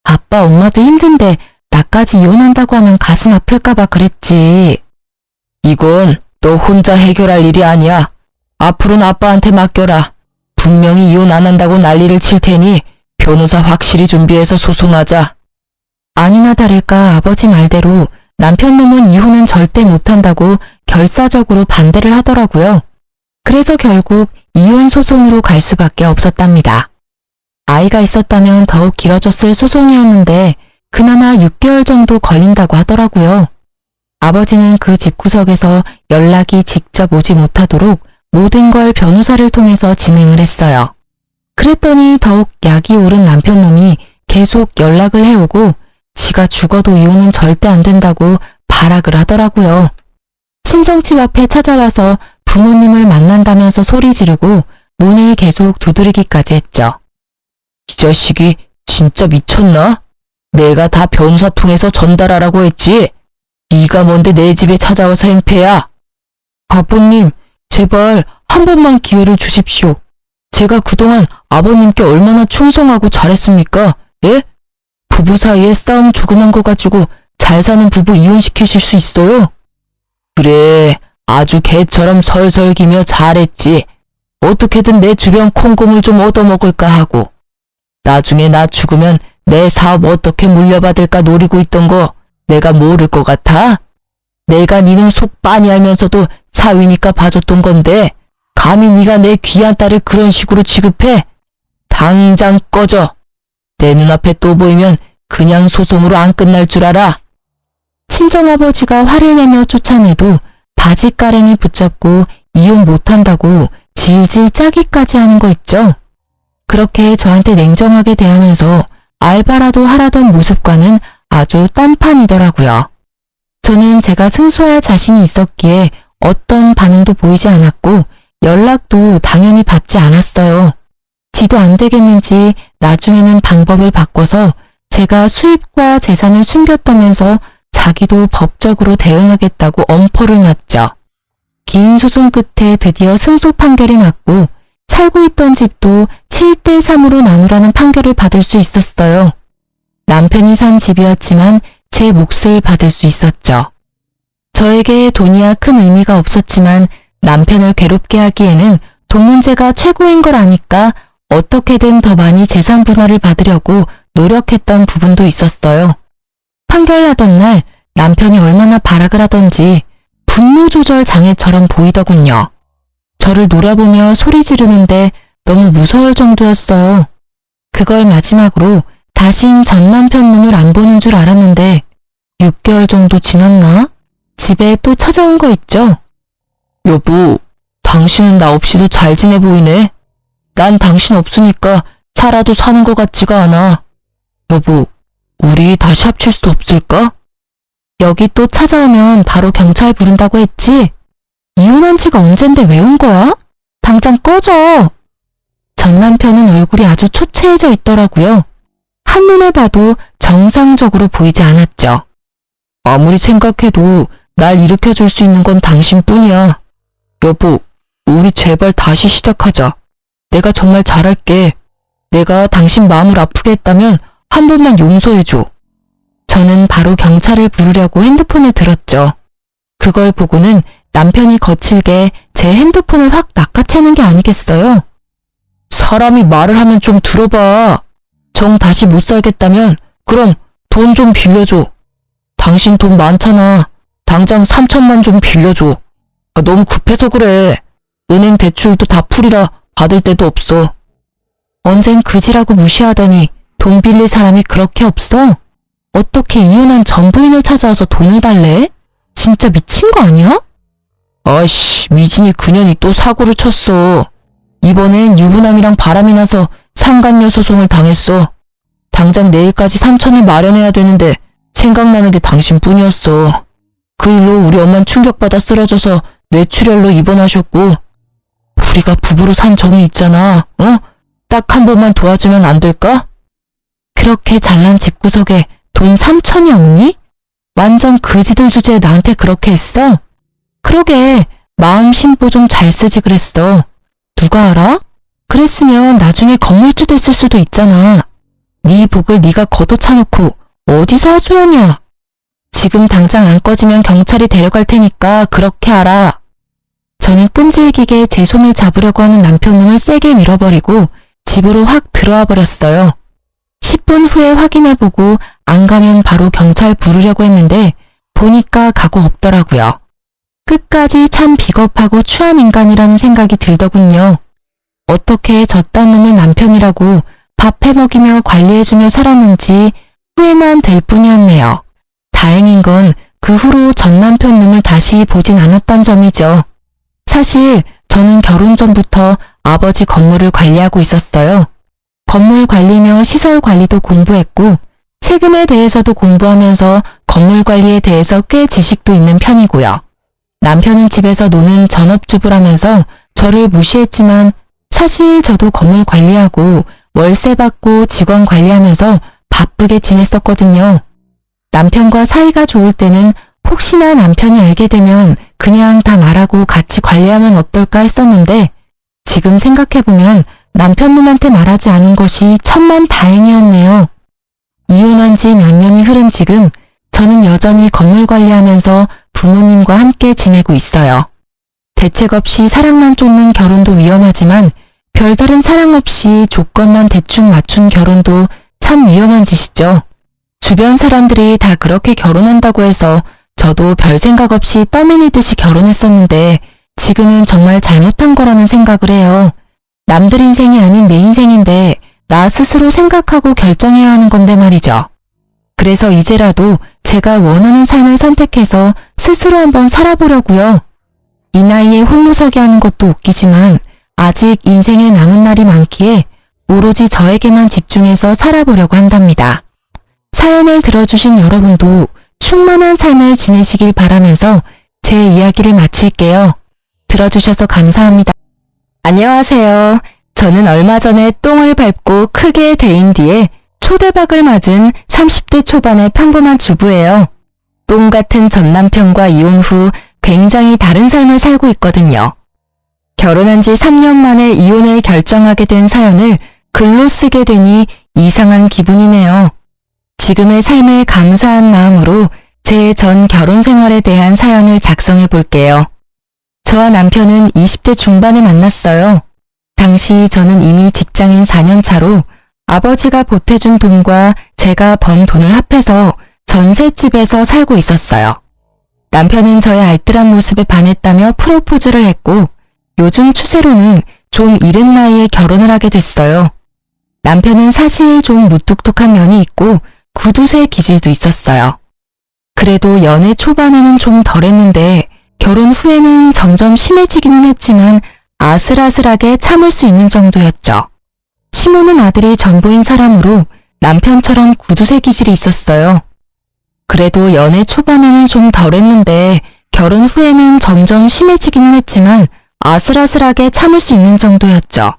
아빠 엄마도 힘든데 나까지 이혼한다고 하면 가슴 아플까봐 그랬지. 이건 너 혼자 해결할 일이 아니야. 앞으로는 아빠한테 맡겨라. 분명히 이혼 안 한다고 난리를 칠 테니 변호사 확실히 준비해서 소송하자. 아니나 다를까 아버지 말대로 남편 놈은 이혼은 절대 못한다고 결사적으로 반대를 하더라고요. 그래서 결국 이혼 소송으로 갈 수밖에 없었답니다. 아이가 있었다면 더욱 길어졌을 소송이었는데 그나마 6개월 정도 걸린다고 하더라고요. 아버지는 그 집구석에서 연락이 직접 오지 못하도록 모든 걸 변호사를 통해서 진행을 했어요. 그랬더니 더욱 약이 오른 남편 놈이 계속 연락을 해오고 지가 죽어도 이혼은 절대 안 된다고 발악을 하더라고요. 친정집 앞에 찾아와서 부모님을 만난다면서 소리 지르고 문을 계속 두드리기까지 했죠. 이 자식이 진짜 미쳤나? 내가 다 변호사 통해서 전달하라고 했지. 네가 뭔데 내 집에 찾아와서 행패야. 아버님, 제발 한 번만 기회를 주십시오. 제가 그동안 아버님께 얼마나 충성하고 잘했습니까? 예? 부부 사이에 싸움 조그만 거 가지고 잘 사는 부부 이혼시키실 수 있어요? 그래, 아주 개처럼 설설기며 잘했지. 어떻게든 내 주변 콩고물 좀 얻어먹을까 하고. 나중에 나 죽으면 내 사업 어떻게 물려받을까 노리고 있던 거 내가 모를 것 같아? 내가 니놈 속 빤히 알면서도 사위니까 봐줬던 건데 감히 네가 내 귀한 딸을 그런 식으로 취급해? 당장 꺼져. 내 눈앞에 또 보이면 그냥 소송으로 안 끝날 줄 알아. 친정아버지가 화를 내며 쫓아내도 바지가랭이 붙잡고 이혼 못한다고 질질 짜기까지 하는 거 있죠. 그렇게 저한테 냉정하게 대하면서 알바라도 하라던 모습과는 아주 딴판이더라고요. 저는 제가 승소할 자신이 있었기에 어떤 반응도 보이지 않았고 연락도 당연히 받지 않았어요. 지도 안 되겠는지 나중에는 방법을 바꿔서 제가 수입과 재산을 숨겼다면서 자기도 법적으로 대응하겠다고 엄포를 놨죠. 긴 소송 끝에 드디어 승소 판결이 났고 살고 있던 집도 7대 3으로 나누라는 판결을 받을 수 있었어요. 남편이 산 집이었지만 제 몫을 받을 수 있었죠. 저에게 돈이야 큰 의미가 없었지만 남편을 괴롭게 하기에는 돈 문제가 최고인 걸 아니까 어떻게든 더 많이 재산 분할을 받으려고 노력했던 부분도 있었어요. 판결 나던 날 남편이 얼마나 발악을 하던지 분노 조절 장애처럼 보이더군요. 저를 노려보며 소리 지르는데 너무 무서울 정도였어요. 그걸 마지막으로 다신 전 남편 놈을 안 보는 줄 알았는데 6개월 정도 지났나? 집에 또 찾아온 거 있죠? 여보, 당신은 나 없이도 잘 지내 보이네. 난 당신 없으니까 살아도 사는 것 같지가 않아. 여보, 우리 다시 합칠 수 없을까? 여기 또 찾아오면 바로 경찰 부른다고 했지? 이혼한 지가 언젠데 왜 온 거야? 당장 꺼져! 전 남편은 얼굴이 아주 초췌해져 있더라고요. 한눈에 봐도 정상적으로 보이지 않았죠. 아무리 생각해도 날 일으켜줄 수 있는 건 당신뿐이야. 여보, 우리 제발 다시 시작하자. 내가 정말 잘할게. 내가 당신 마음을 아프게 했다면 한 번만 용서해줘. 저는 바로 경찰을 부르려고 핸드폰을 들었죠. 그걸 보고는 남편이 거칠게 제 핸드폰을 확 낚아채는 게 아니겠어요? 사람이 말을 하면 좀 들어봐. 정 다시 못 살겠다면 그럼 돈 좀 빌려줘. 당신 돈 많잖아. 당장 3천만 좀 빌려줘. 너무 급해서 그래. 은행 대출도 다 풀이라 받을 데도 없어. 언젠 그지라고 무시하더니 돈 빌릴 사람이 그렇게 없어? 어떻게 이혼한 전 부인을 찾아와서 돈을 달래? 진짜 미친 거 아니야? 아이씨, 미진이 그년이 또 사고를 쳤어. 이번엔 유부남이랑 바람이 나서 상간녀 소송을 당했어. 당장 내일까지 3천을 마련해야 되는데 생각나는 게 당신뿐이었어. 그 일로 우리 엄마는 충격받아 쓰러져서 뇌출혈로 입원하셨고, 우리가 부부로 산 정이 있잖아. 딱 한 번만 도와주면 안 될까? 그렇게 잘난 집구석에 돈 3천이 없니? 완전 그지들 주제에 나한테 그렇게 했어? 그러게, 마음 심보 좀 잘 쓰지 그랬어. 누가 알아? 그랬으면 나중에 건물주 됐을 수도 있잖아. 네 복을 네가 걷어차놓고 어디서 하소연이야. 지금 당장 안 꺼지면 경찰이 데려갈 테니까 그렇게 알아. 저는 끈질기게 제 손을 잡으려고 하는 남편놈을 세게 밀어버리고 집으로 확 들어와 버렸어요. 10분 후에 확인해보고 안 가면 바로 경찰 부르려고 했는데 보니까 각오 없더라고요. 끝까지 참 비겁하고 추한 인간이라는 생각이 들더군요. 어떻게 저딴 놈을 남편이라고 밥 해먹이며 관리해주며 살았는지 후회만 될 뿐이었네요. 다행인 건 그 후로 전 남편 놈을 다시 보진 않았단 점이죠. 사실 저는 결혼 전부터 아버지 건물을 관리하고 있었어요. 건물 관리며 시설 관리도 공부했고 세금에 대해서도 공부하면서 건물 관리에 대해서 꽤 지식도 있는 편이고요. 남편은 집에서 노는 전업주부라면서 저를 무시했지만 사실 저도 건물 관리하고 월세 받고 직원 관리하면서 바쁘게 지냈었거든요. 남편과 사이가 좋을 때는 혹시나 남편이 알게 되면 그냥 다 말하고 같이 관리하면 어떨까 했었는데 지금 생각해보면 남편놈한테 말하지 않은 것이 천만 다행이었네요. 이혼한 지 몇 년이 흐른 지금 저는 여전히 건물 관리하면서 부모님과 함께 지내고 있어요. 대책 없이 사랑만 쫓는 결혼도 위험하지만 별다른 사랑 없이 조건만 대충 맞춘 결혼도 참 위험한 짓이죠. 주변 사람들이 다 그렇게 결혼한다고 해서 저도 별 생각 없이 떠밀리듯이 결혼했었는데 지금은 정말 잘못한 거라는 생각을 해요. 남들 인생이 아닌 내 인생인데 나 스스로 생각하고 결정해야 하는 건데 말이죠. 그래서 이제라도 제가 원하는 삶을 선택해서 스스로 한번 살아보려고요. 이 나이에 홀로서기 하는 것도 웃기지만 아직 인생에 남은 날이 많기에 오로지 저에게만 집중해서 살아보려고 한답니다. 사연을 들어주신 여러분도 충만한 삶을 지내시길 바라면서 제 이야기를 마칠게요. 들어주셔서 감사합니다. 안녕하세요. 저는 얼마 전에 똥을 밟고 크게 데인 뒤에 초대박을 맞은 30대 초반의 평범한 주부예요. 똥 같은 전 남편과 이혼 후 굉장히 다른 삶을 살고 있거든요. 결혼한 지 3년 만에 이혼을 결정하게 된 사연을 글로 쓰게 되니 이상한 기분이네요. 지금의 삶에 감사한 마음으로 제 전 결혼 생활에 대한 사연을 작성해 볼게요. 저와 남편은 20대 중반에 만났어요. 당시 저는 이미 직장인 4년 차로 아버지가 보태준 돈과 제가 번 돈을 합해서 전셋집에서 살고 있었어요. 남편은 저의 알뜰한 모습에 반했다며 프로포즈를 했고 요즘 추세로는 좀 이른 나이에 결혼을 하게 됐어요. 남편은 사실 좀 무뚝뚝한 면이 있고 구두쇠 기질도 있었어요. 그래도 연애 초반에는 좀 덜했는데 결혼 후에는 점점 심해지기는 했지만 아슬아슬하게 참을 수 있는 정도였죠. 시모는 아들이 전부인 사람으로 남편처럼 구두쇠 기질이 있었어요. 그래도 연애 초반에는 좀 덜했는데 결혼 후에는 점점 심해지기는 했지만 아슬아슬하게 참을 수 있는 정도였죠.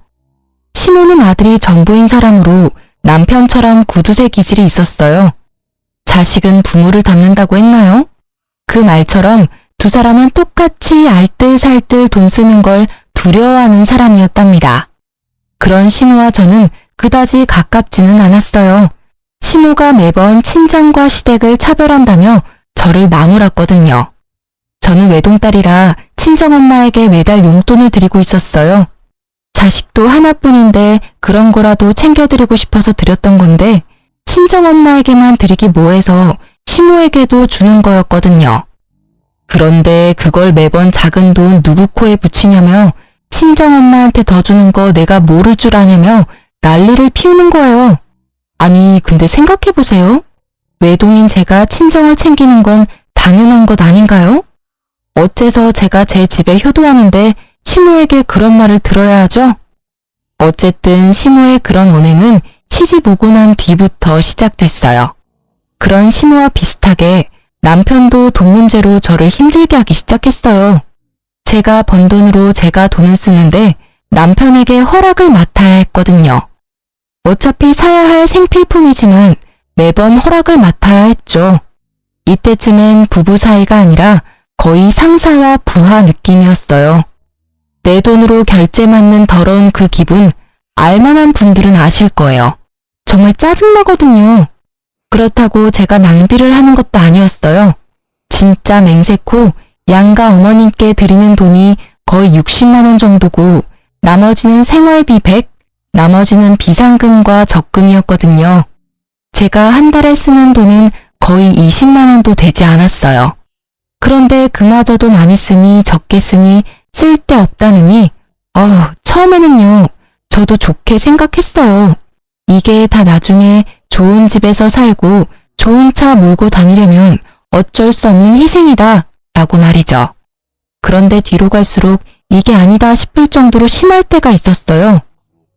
시모는 아들이 전부인 사람으로 남편처럼 구두쇠 기질이 있었어요. 자식은 부모를 닮는다고 했나요? 그 말처럼 두 사람은 똑같이 알뜰살뜰 돈 쓰는 걸 두려워하는 사람이었답니다. 그런 시모와 저는 그다지 가깝지는 않았어요. 시모가 매번 친정과 시댁을 차별한다며 저를 나무랐거든요. 저는 외동딸이라 친정엄마에게 매달 용돈을 드리고 있었어요. 자식도 하나뿐인데 그런 거라도 챙겨드리고 싶어서 드렸던 건데 친정엄마에게만 드리기 뭐해서 시모에게도 주는 거였거든요. 그런데 그걸 매번 작은 돈 누구 코에 붙이냐며 친정엄마한테 더 주는 거 내가 모를 줄 아냐며 난리를 피우는 거예요. 아니 근데 생각해보세요. 외동인 제가 친정을 챙기는 건 당연한 것 아닌가요? 어째서 제가 제 집에 효도하는데 시모에게 그런 말을 들어야 하죠? 어쨌든 시모의 그런 언행은 시집 오고 난 뒤부터 시작됐어요. 그런 시모와 비슷하게 남편도 돈 문제로 저를 힘들게 하기 시작했어요. 제가 번 돈으로 제가 돈을 쓰는데 남편에게 허락을 맡아야 했거든요. 어차피 사야 할 생필품이지만 매번 허락을 맡아야 했죠. 이때쯤엔 부부 사이가 아니라 거의 상사와 부하 느낌이었어요. 내 돈으로 결제 맞는 더러운 그 기분 알만한 분들은 아실 거예요. 정말 짜증나거든요. 그렇다고 제가 낭비를 하는 것도 아니었어요. 진짜 맹세코 양가 어머님께 드리는 돈이 거의 60만 원 정도고 나머지는 생활비 100, 나머지는 비상금과 적금이었거든요. 제가 한 달에 쓰는 돈은 거의 20만 원도 되지 않았어요. 그런데 그마저도 많이 쓰니 적게 쓰니 쓸데없다느니 처음에는요. 저도 좋게 생각했어요. 이게 다 나중에 좋은 집에서 살고 좋은 차 몰고 다니려면 어쩔 수 없는 희생이다 라고 말이죠. 그런데 뒤로 갈수록 이게 아니다 싶을 정도로 심할 때가 있었어요.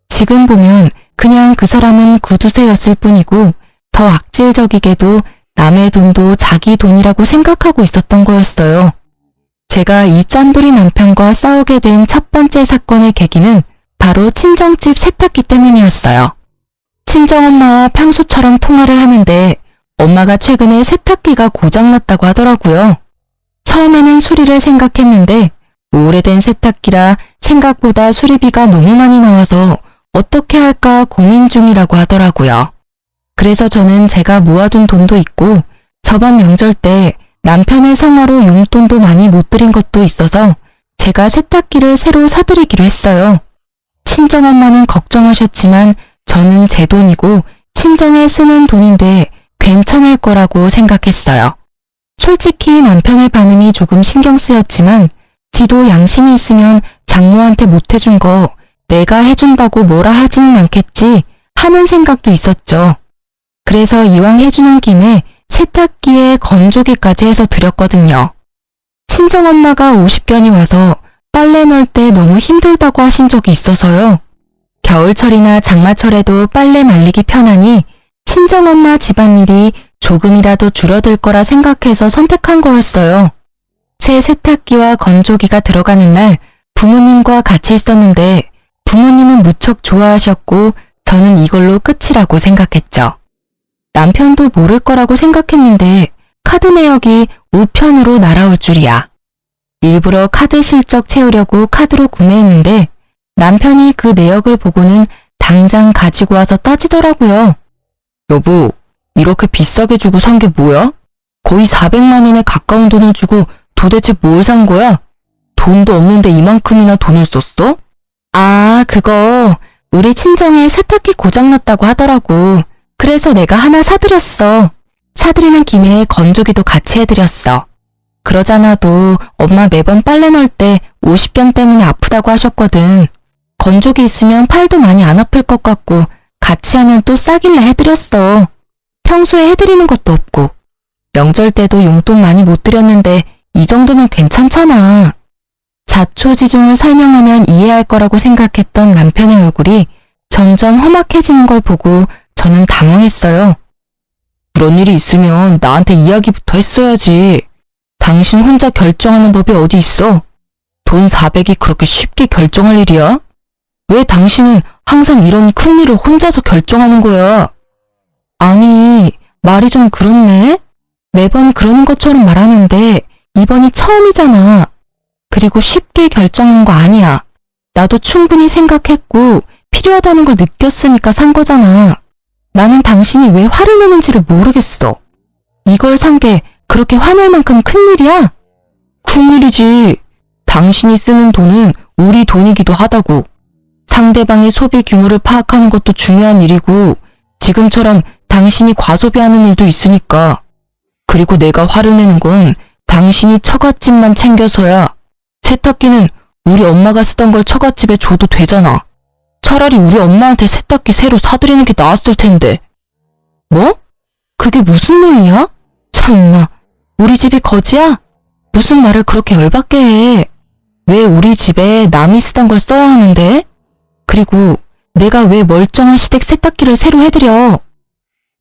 지금 보면 그냥 그 사람은 구두쇠였을 뿐이고 더 악질적이게도 남의 돈도 자기 돈이라고 생각하고 있었던 거였어요. 제가 이 짠돌이 남편과 싸우게 된 첫 번째 사건의 계기는 바로 친정집 세탁기 때문이었어요. 친정엄마와 평소처럼 통화를 하는데 엄마가 최근에 세탁기가 고장났다고 하더라고요. 처음에는 수리를 생각했는데 오래된 세탁기라 생각보다 수리비가 너무 많이 나와서 어떻게 할까 고민 중이라고 하더라고요. 그래서 저는 제가 모아둔 돈도 있고 저번 명절 때 남편의 성화로 용돈도 많이 못 드린 것도 있어서 제가 세탁기를 새로 사드리기로 했어요. 친정엄마는 걱정하셨지만 저는 제 돈이고 친정에 쓰는 돈인데 괜찮을 거라고 생각했어요. 솔직히 남편의 반응이 조금 신경 쓰였지만 지도 양심이 있으면 장모한테 못 해준 거 내가 해준다고 뭐라 하지는 않겠지 하는 생각도 있었죠. 그래서 이왕 해주는 김에 세탁기에 건조기까지 해서 드렸거든요. 친정엄마가 50견이 와서 빨래 넣을 때 너무 힘들다고 하신 적이 있어서요. 겨울철이나 장마철에도 빨래 말리기 편하니 친정엄마 집안일이 조금이라도 줄어들 거라 생각해서 선택한 거였어요. 새 세탁기와 건조기가 들어가는 날 부모님과 같이 있었는데 부모님은 무척 좋아하셨고 저는 이걸로 끝이라고 생각했죠. 남편도 모를 거라고 생각했는데 카드 내역이 우편으로 날아올 줄이야. 일부러 카드 실적 채우려고 카드로 구매했는데 남편이 그 내역을 보고는 당장 가지고 와서 따지더라고요. 여보, 이렇게 비싸게 주고 산 게 뭐야? 거의 400만 원에 가까운 돈을 주고 도대체 뭘 산 거야? 돈도 없는데 이만큼이나 돈을 썼어? 아, 그거 우리 친정에 세탁기 고장났다고 하더라고. 그래서 내가 하나 사드렸어. 사드리는 김에 건조기도 같이 해드렸어. 그러잖아도 엄마 매번 빨래 넣을 때 50견 때문에 아프다고 하셨거든. 건조기 있으면 팔도 많이 안 아플 것 같고 같이 하면 또 싸길래 해드렸어. 평소에 해드리는 것도 없고. 명절 때도 용돈 많이 못 드렸는데 이 정도면 괜찮잖아. 자초지종을 설명하면 이해할 거라고 생각했던 남편의 얼굴이 점점 험악해지는 걸 보고 저는 당황했어요. 그런 일이 있으면 나한테 이야기부터 했어야지. 당신 혼자 결정하는 법이 어디 있어? 돈 400이 그렇게 쉽게 결정할 일이야? 왜 당신은 항상 이런 큰일을 혼자서 결정하는 거야? 아니, 말이 좀 그렇네? 매번 그러는 것처럼 말하는데 이번이 처음이잖아. 그리고 쉽게 결정한 거 아니야. 나도 충분히 생각했고 필요하다는 걸 느꼈으니까 산 거잖아. 나는 당신이 왜 화를 내는지를 모르겠어. 이걸 산 게 그렇게 화낼 만큼 큰일이야? 큰일이지. 당신이 쓰는 돈은 우리 돈이기도 하다고. 상대방의 소비 규모를 파악하는 것도 중요한 일이고 지금처럼 당신이 과소비하는 일도 있으니까. 그리고 내가 화를 내는 건 당신이 처갓집만 챙겨서야. 세탁기는 우리 엄마가 쓰던 걸 처갓집에 줘도 되잖아. 차라리 우리 엄마한테 세탁기 새로 사드리는 게 나았을 텐데. 뭐? 그게 무슨 논리야? 참나, 우리 집이 거지야? 무슨 말을 그렇게 열받게 해. 왜 우리 집에 남이 쓰던 걸 써야 하는데? 그리고 내가 왜 멀쩡한 시댁 세탁기를 새로 해드려?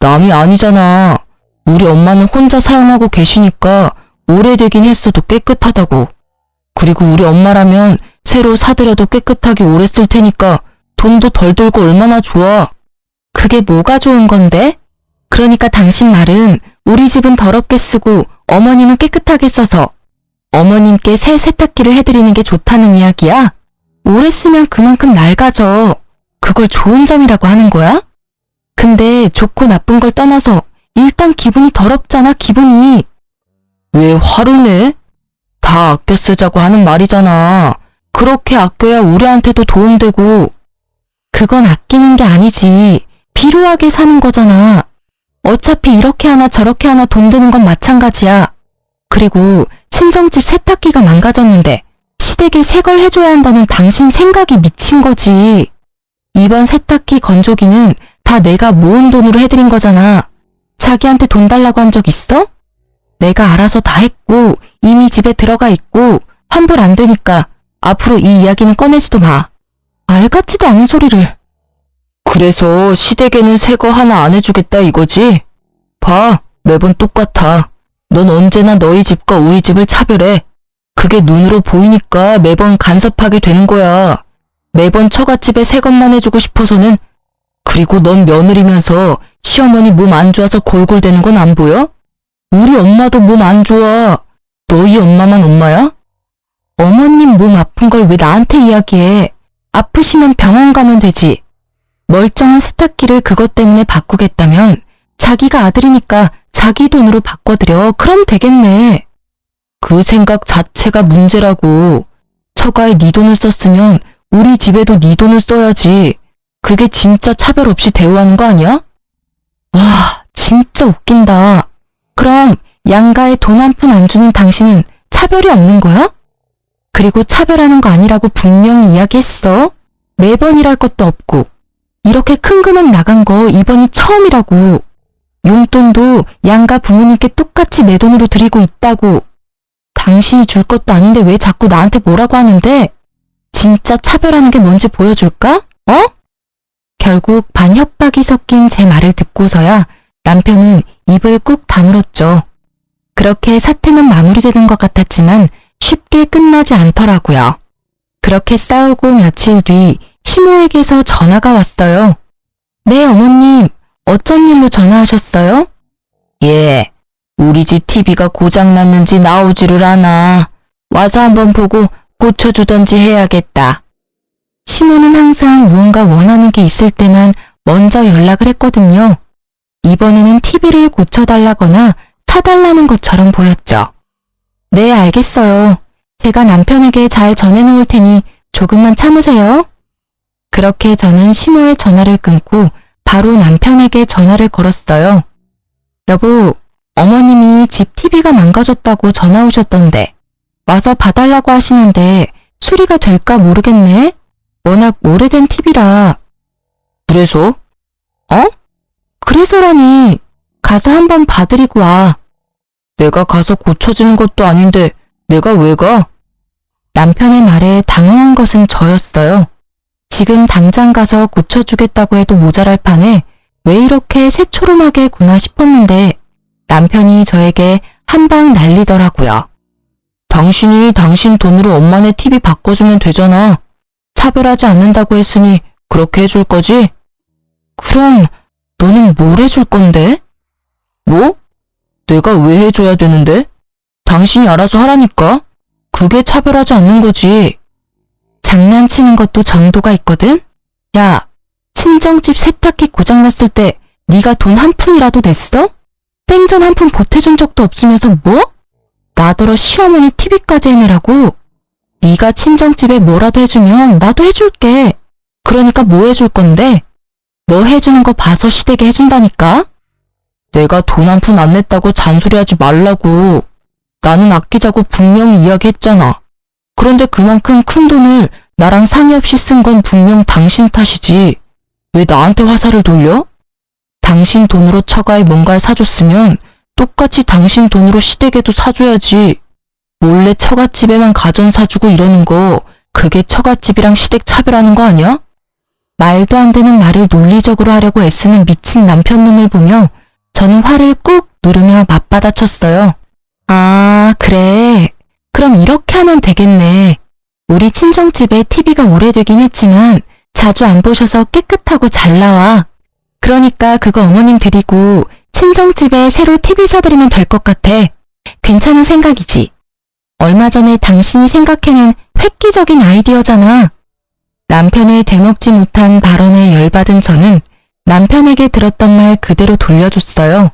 남이 아니잖아. 우리 엄마는 혼자 사용하고 계시니까 오래되긴 했어도 깨끗하다고. 그리고 우리 엄마라면 새로 사들여도 깨끗하게 오래 쓸 테니까 돈도 덜 들고 얼마나 좋아. 그게 뭐가 좋은 건데? 그러니까 당신 말은 우리 집은 더럽게 쓰고 어머님은 깨끗하게 써서 어머님께 새 세탁기를 해드리는 게 좋다는 이야기야? 오래 쓰면 그만큼 낡아져. 그걸 좋은 점이라고 하는 거야? 근데 좋고 나쁜 걸 떠나서 일단 기분이 더럽잖아, 기분이. 왜 화를 내? 다 아껴 쓰자고 하는 말이잖아. 그렇게 아껴야 우리한테도 도움되고. 그건 아끼는 게 아니지. 비루하게 사는 거잖아. 어차피 이렇게 하나 저렇게 하나 돈 드는 건 마찬가지야. 그리고 친정집 세탁기가 망가졌는데 시댁에 새 걸 해줘야 한다는 당신 생각이 미친 거지. 이번 세탁기 건조기는 다 내가 모은 돈으로 해드린 거잖아. 자기한테 돈 달라고 한 적 있어? 내가 알아서 다 했고 이미 집에 들어가 있고 환불 안 되니까 앞으로 이 이야기는 꺼내지도 마. 알 같지도 않은 소리를. 그래서 시댁에는 새 거 하나 안 해주겠다 이거지? 봐, 매번 똑같아. 넌 언제나 너희 집과 우리 집을 차별해. 그게 눈으로 보이니까 매번 간섭하게 되는 거야. 매번 처갓집에 새 것만 해주고 싶어서는. 그리고 넌 며느리면서 시어머니 몸 안 좋아서 골골대는 건 안 보여? 우리 엄마도 몸 안 좋아. 너희 엄마만 엄마야? 어머님 몸 아픈 걸 왜 나한테 이야기해? 아프시면 병원 가면 되지. 멀쩡한 세탁기를 그것 때문에 바꾸겠다면 자기가 아들이니까 자기 돈으로 바꿔드려. 그럼 되겠네. 그 생각 자체가 문제라고. 처가에 네 돈을 썼으면 우리 집에도 네 돈을 써야지. 그게 진짜 차별 없이 대우하는 거 아니야? 와, 진짜 웃긴다. 그럼 양가에 돈 한 푼 안 주는 당신은 차별이 없는 거야? 그리고 차별하는 거 아니라고 분명히 이야기했어. 매번 일할 것도 없고. 이렇게 큰 금액 나간 거 이번이 처음이라고. 용돈도 양가 부모님께 똑같이 내 돈으로 드리고 있다고. 당신이 줄 것도 아닌데 왜 자꾸 나한테 뭐라고 하는데? 진짜 차별하는 게 뭔지 보여줄까? 어? 결국 반 협박이 섞인 제 말을 듣고서야 남편은 입을 꾹 다물었죠. 그렇게 사태는 마무리되는 것 같았지만 쉽게 끝나지 않더라고요. 그렇게 싸우고 며칠 뒤 시모에게서 전화가 왔어요. 네, 어머님. 어쩐 일로 전화하셨어요? 예, 우리 집 TV가 고장났는지 나오지를 않아. 와서 한번 보고 고쳐주던지 해야겠다. 시모는 항상 무언가 원하는 게 있을 때만 먼저 연락을 했거든요. 이번에는 TV를 고쳐달라거나 사달라는 것처럼 보였죠. 네, 알겠어요. 제가 남편에게 잘 전해놓을 테니 조금만 참으세요. 그렇게 저는 시모의 전화를 끊고 바로 남편에게 전화를 걸었어요. 여보, 어머님이 집 TV가 망가졌다고 전화 오셨던데 와서 봐달라고 하시는데 수리가 될까 모르겠네. 워낙 오래된 TV라. 그래서? 어? 그래서라니. 가서 한번 봐드리고 와. 내가 가서 고쳐주는 것도 아닌데 내가 왜 가? 남편의 말에 당황한 것은 저였어요. 지금 당장 가서 고쳐주겠다고 해도 모자랄 판에 왜 이렇게 새초롬하게 구나 싶었는데 남편이 저에게 한방 날리더라고요. 당신이 당신 돈으로 엄마네 TV 바꿔주면 되잖아. 차별하지 않는다고 했으니 그렇게 해줄 거지? 그럼 너는 뭘 해줄 건데? 뭐? 내가 왜 해줘야 되는데? 당신이 알아서 하라니까. 그게 차별하지 않는 거지. 장난치는 것도 정도가 있거든? 야, 친정집 세탁기 고장났을 때 네가 돈 한 푼이라도 냈어? 땡전 한 푼 보태준 적도 없으면서 뭐? 나더러 시어머니 TV까지 해내라고? 네가 친정집에 뭐라도 해주면 나도 해줄게. 그러니까 뭐 해줄 건데? 너 해주는 거 봐서 시댁에 해준다니까? 내가 돈 한 푼 안 냈다고 잔소리하지 말라고. 나는 아끼자고 분명히 이야기했잖아. 그런데 그만큼 큰 돈을 나랑 상의 없이 쓴 건 분명 당신 탓이지. 왜 나한테 화살을 돌려? 당신 돈으로 처가에 뭔가를 사줬으면 똑같이 당신 돈으로 시댁에도 사줘야지. 몰래 처갓집에만 가전 사주고 이러는 거 그게 처갓집이랑 시댁 차별하는 거 아니야? 말도 안 되는 말을 논리적으로 하려고 애쓰는 미친 남편 놈을 보며 저는 화를 꾹 누르며 맞받아쳤어요. 아, 그래. 그럼 이렇게 하면 되겠네. 우리 친정집에 TV가 오래되긴 했지만 자주 안 보셔서 깨끗하고 잘 나와. 그러니까 그거 어머님 드리고 친정집에 새로 TV 사드리면 될 것 같아. 괜찮은 생각이지. 얼마 전에 당신이 생각해낸 획기적인 아이디어잖아. 남편을 되먹지 못한 발언에 열받은 저는 남편에게 들었던 말 그대로 돌려줬어요.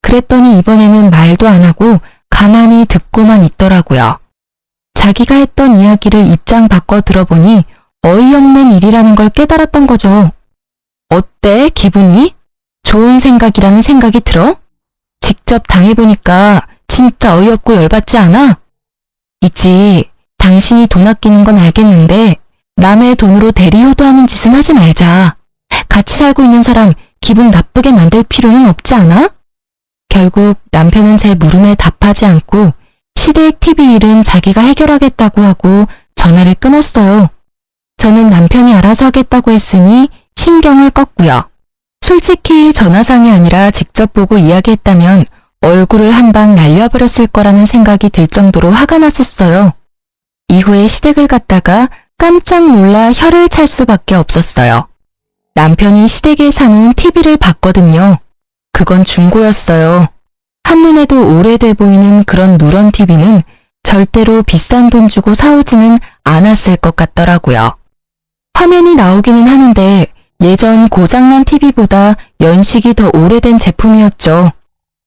그랬더니 이번에는 말도 안 하고 가만히 듣고만 있더라고요. 자기가 했던 이야기를 입장 바꿔 들어보니 어이없는 일이라는 걸 깨달았던 거죠. 어때, 기분이? 좋은 생각이라는 생각이 들어? 직접 당해보니까 진짜 어이없고 열받지 않아? 있지. 당신이 돈 아끼는 건 알겠는데 남의 돈으로 대리효도하는 짓은 하지 말자. 같이 살고 있는 사람 기분 나쁘게 만들 필요는 없지 않아? 결국 남편은 제 물음에 답하지 않고 시대액 TV 일은 자기가 해결하겠다고 하고 전화를 끊었어요. 저는 남편이 알아서 하겠다고 했으니 신경을 껐고요. 솔직히 전화상이 아니라 직접 보고 이야기했다면 얼굴을 한 방 날려버렸을 거라는 생각이 들 정도로 화가 났었어요. 이후에 시댁을 갔다가 깜짝 놀라 혀를 찰 수밖에 없었어요. 남편이 시댁에 사놓은 TV를 봤거든요. 그건 중고였어요. 한눈에도 오래돼 보이는 그런 누런 TV는 절대로 비싼 돈 주고 사오지는 않았을 것 같더라고요. 화면이 나오기는 하는데 예전 고장난 TV보다 연식이 더 오래된 제품이었죠.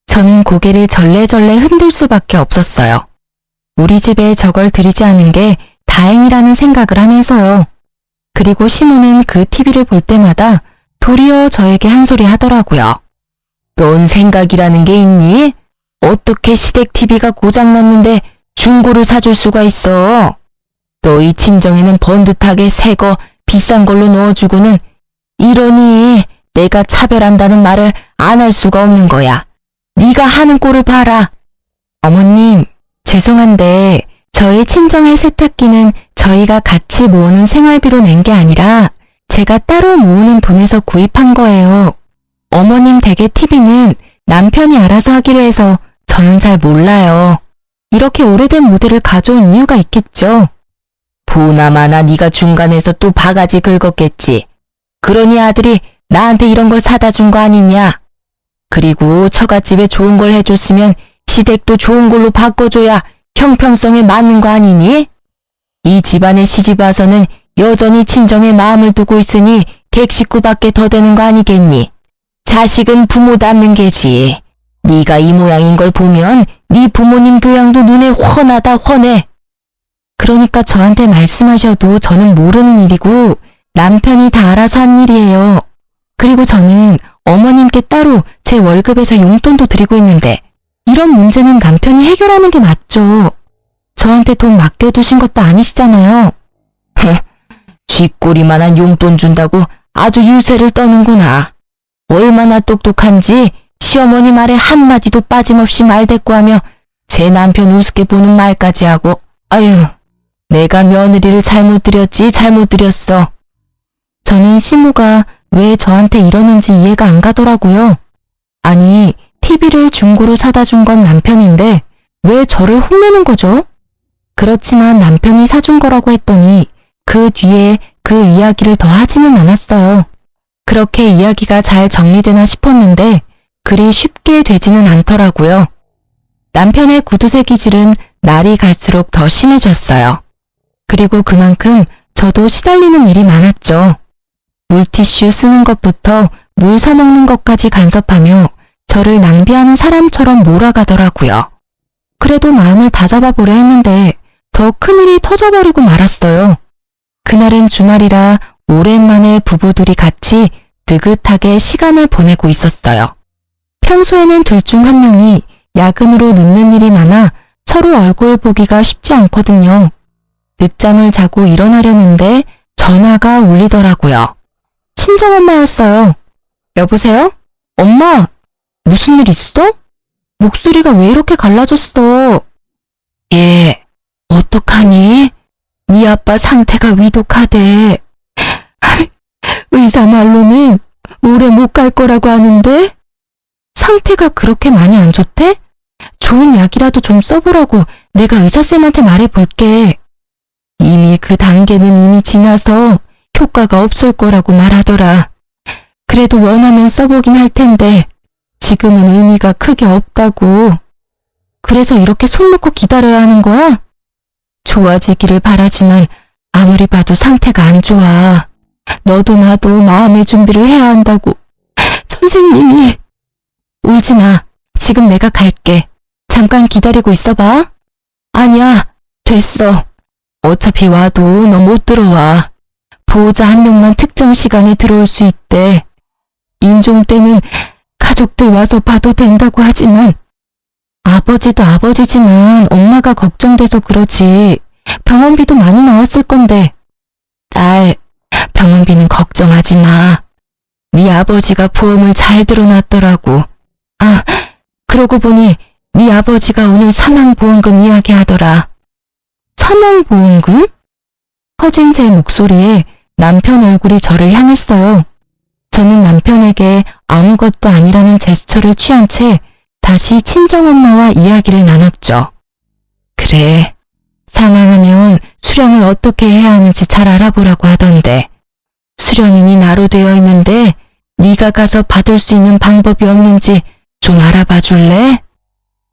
저는 고개를 절레절레 흔들 수밖에 없었어요. 우리 집에 저걸 들이지 않은 게 다행이라는 생각을 하면서요. 그리고 시모는 그 TV를 볼 때마다 도리어 저에게 한 소리 하더라고요. 넌 생각이라는 게 있니? 어떻게 시댁 TV가 고장났는데 중고를 사줄 수가 있어? 너희 친정에는 번듯하게 새 거 비싼 걸로 넣어주고는 이러니 내가 차별한다는 말을 안 할 수가 없는 거야. 네가 하는 꼴을 봐라. 어머님, 죄송한데 저희 친정의 세탁기는 저희가 같이 모으는 생활비로 낸 게 아니라 제가 따로 모으는 돈에서 구입한 거예요. 어머님 댁의 TV는 남편이 알아서 하기로 해서 저는 잘 몰라요. 이렇게 오래된 모델을 가져온 이유가 있겠죠. 보나마나 네가 중간에서 또 바가지 긁었겠지. 그러니 아들이 나한테 이런 걸 사다 준 거 아니냐. 그리고 처갓집에 좋은 걸 해줬으면 시댁도 좋은 걸로 바꿔줘야 형평성에 맞는 거 아니니? 이 집안에 시집 와서는 여전히 친정에 마음을 두고 있으니 객식구밖에 더 되는 거 아니겠니? 자식은 부모 닮는 게지. 네가 이 모양인 걸 보면 네 부모님 교양도 눈에 훤하다 훤해. 그러니까 저한테 말씀하셔도 저는 모르는 일이고 남편이 다 알아서 한 일이에요. 그리고 저는 어머님께 따로 제 월급에서 용돈도 드리고 있는데 이런 문제는 남편이 해결하는 게 맞죠. 저한테 돈 맡겨두신 것도 아니시잖아요. 쥐꼬리만한 용돈 준다고 아주 유세를 떠는구나. 얼마나 똑똑한지 시어머니 말에 한마디도 빠짐없이 말대꾸하며 제 남편 우습게 보는 말까지 하고 아유, 내가 며느리를 잘못 들였어. 저는 시모가 왜 저한테 이러는지 이해가 안 가더라고요. 아니, TV를 중고로 사다 준 건 남편인데 왜 저를 혼내는 거죠? 그렇지만 남편이 사준 거라고 했더니 그 뒤에 그 이야기를 더 하지는 않았어요. 그렇게 이야기가 잘 정리되나 싶었는데 그리 쉽게 되지는 않더라고요. 남편의 구두쇠 기질은 날이 갈수록 더 심해졌어요. 그리고 그만큼 저도 시달리는 일이 많았죠. 물티슈 쓰는 것부터 물 사 먹는 것까지 간섭하며 저를 낭비하는 사람처럼 몰아가더라고요. 그래도 마음을 다잡아 보려 했는데 더 큰일이 터져버리고 말았어요. 그날은 주말이라 오랜만에 부부들이 같이 느긋하게 시간을 보내고 있었어요. 평소에는 둘 중 한 명이 야근으로 늦는 일이 많아 서로 얼굴 보기가 쉽지 않거든요. 늦잠을 자고 일어나려는데 전화가 울리더라고요. 친정엄마였어요. 여보세요? 엄마, 무슨 일 있어? 목소리가 왜 이렇게 갈라졌어? 예, 어떡하니? 네 아빠 상태가 위독하대. 의사 말로는 오래 못 갈 거라고 하는데? 상태가 그렇게 많이 안 좋대? 좋은 약이라도 좀 써보라고 내가 의사쌤한테 말해볼게. 이미 그 단계는 이미 지나서 효과가 없을 거라고 말하더라. 그래도 원하면 써보긴 할 텐데 지금은 의미가 크게 없다고. 그래서 이렇게 손 놓고 기다려야 하는 거야? 좋아지기를 바라지만 아무리 봐도 상태가 안 좋아. 너도 나도 마음의 준비를 해야 한다고. 선생님이. 울지 마. 지금 내가 갈게. 잠깐 기다리고 있어봐. 아니야. 됐어. 어차피 와도 너 못 들어와. 보호자 한 명만 특정 시간에 들어올 수 있대. 임종 때는 가족들 와서 봐도 된다고 하지만 아버지도 아버지지만 엄마가 걱정돼서 그러지. 병원비도 많이 나왔을 건데. 딸, 병원비는 걱정하지 마. 네 아버지가 보험을 잘 들어놨더라고. 아, 그러고 보니 네 아버지가 오늘 사망보험금 이야기하더라. 사망보험금? 커진 제 목소리에 남편 얼굴이 저를 향했어요. 저는 남편에게 아무것도 아니라는 제스처를 취한 채 다시 친정엄마와 이야기를 나눴죠. 그래, 사망하면 수령을 어떻게 해야 하는지 잘 알아보라고 하던데. 수령인이 나로 되어 있는데 네가 가서 받을 수 있는 방법이 없는지 좀 알아봐 줄래?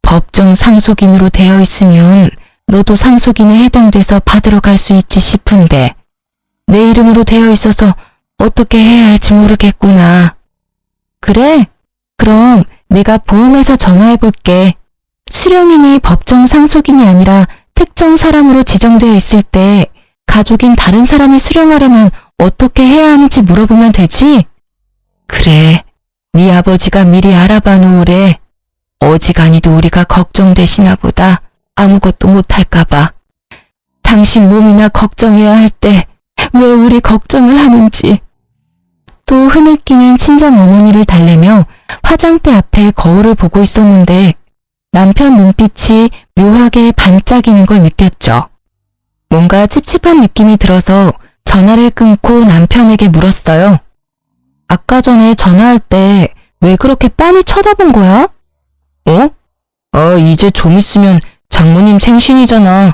법정 상속인으로 되어 있으면 너도 상속인에 해당돼서 받으러 갈 수 있지 싶은데 내 이름으로 되어 있어서 어떻게 해야 할지 모르겠구나. 그래? 그럼 내가 보험회사 전화해볼게. 수령인이 법정 상속인이 아니라 특정 사람으로 지정되어 있을 때 가족인 다른 사람이 수령하려면 어떻게 해야 하는지 물어보면 되지? 그래, 네 아버지가 미리 알아봐 놓으래. 어지간히도 우리가 걱정되시나 보다. 아무것도 못할까봐. 당신 몸이나 걱정해야 할 때 왜 우리 걱정을 하는지. 또 흐느끼는 친정어머니를 달래며 화장대 앞에 거울을 보고 있었는데 남편 눈빛이 묘하게 반짝이는 걸 느꼈죠. 뭔가 찝찝한 느낌이 들어서 전화를 끊고 남편에게 물었어요. 아까 전에 전화할 때 왜 그렇게 빤히 쳐다본 거야? 어? 이제 좀 있으면 장모님 생신이잖아.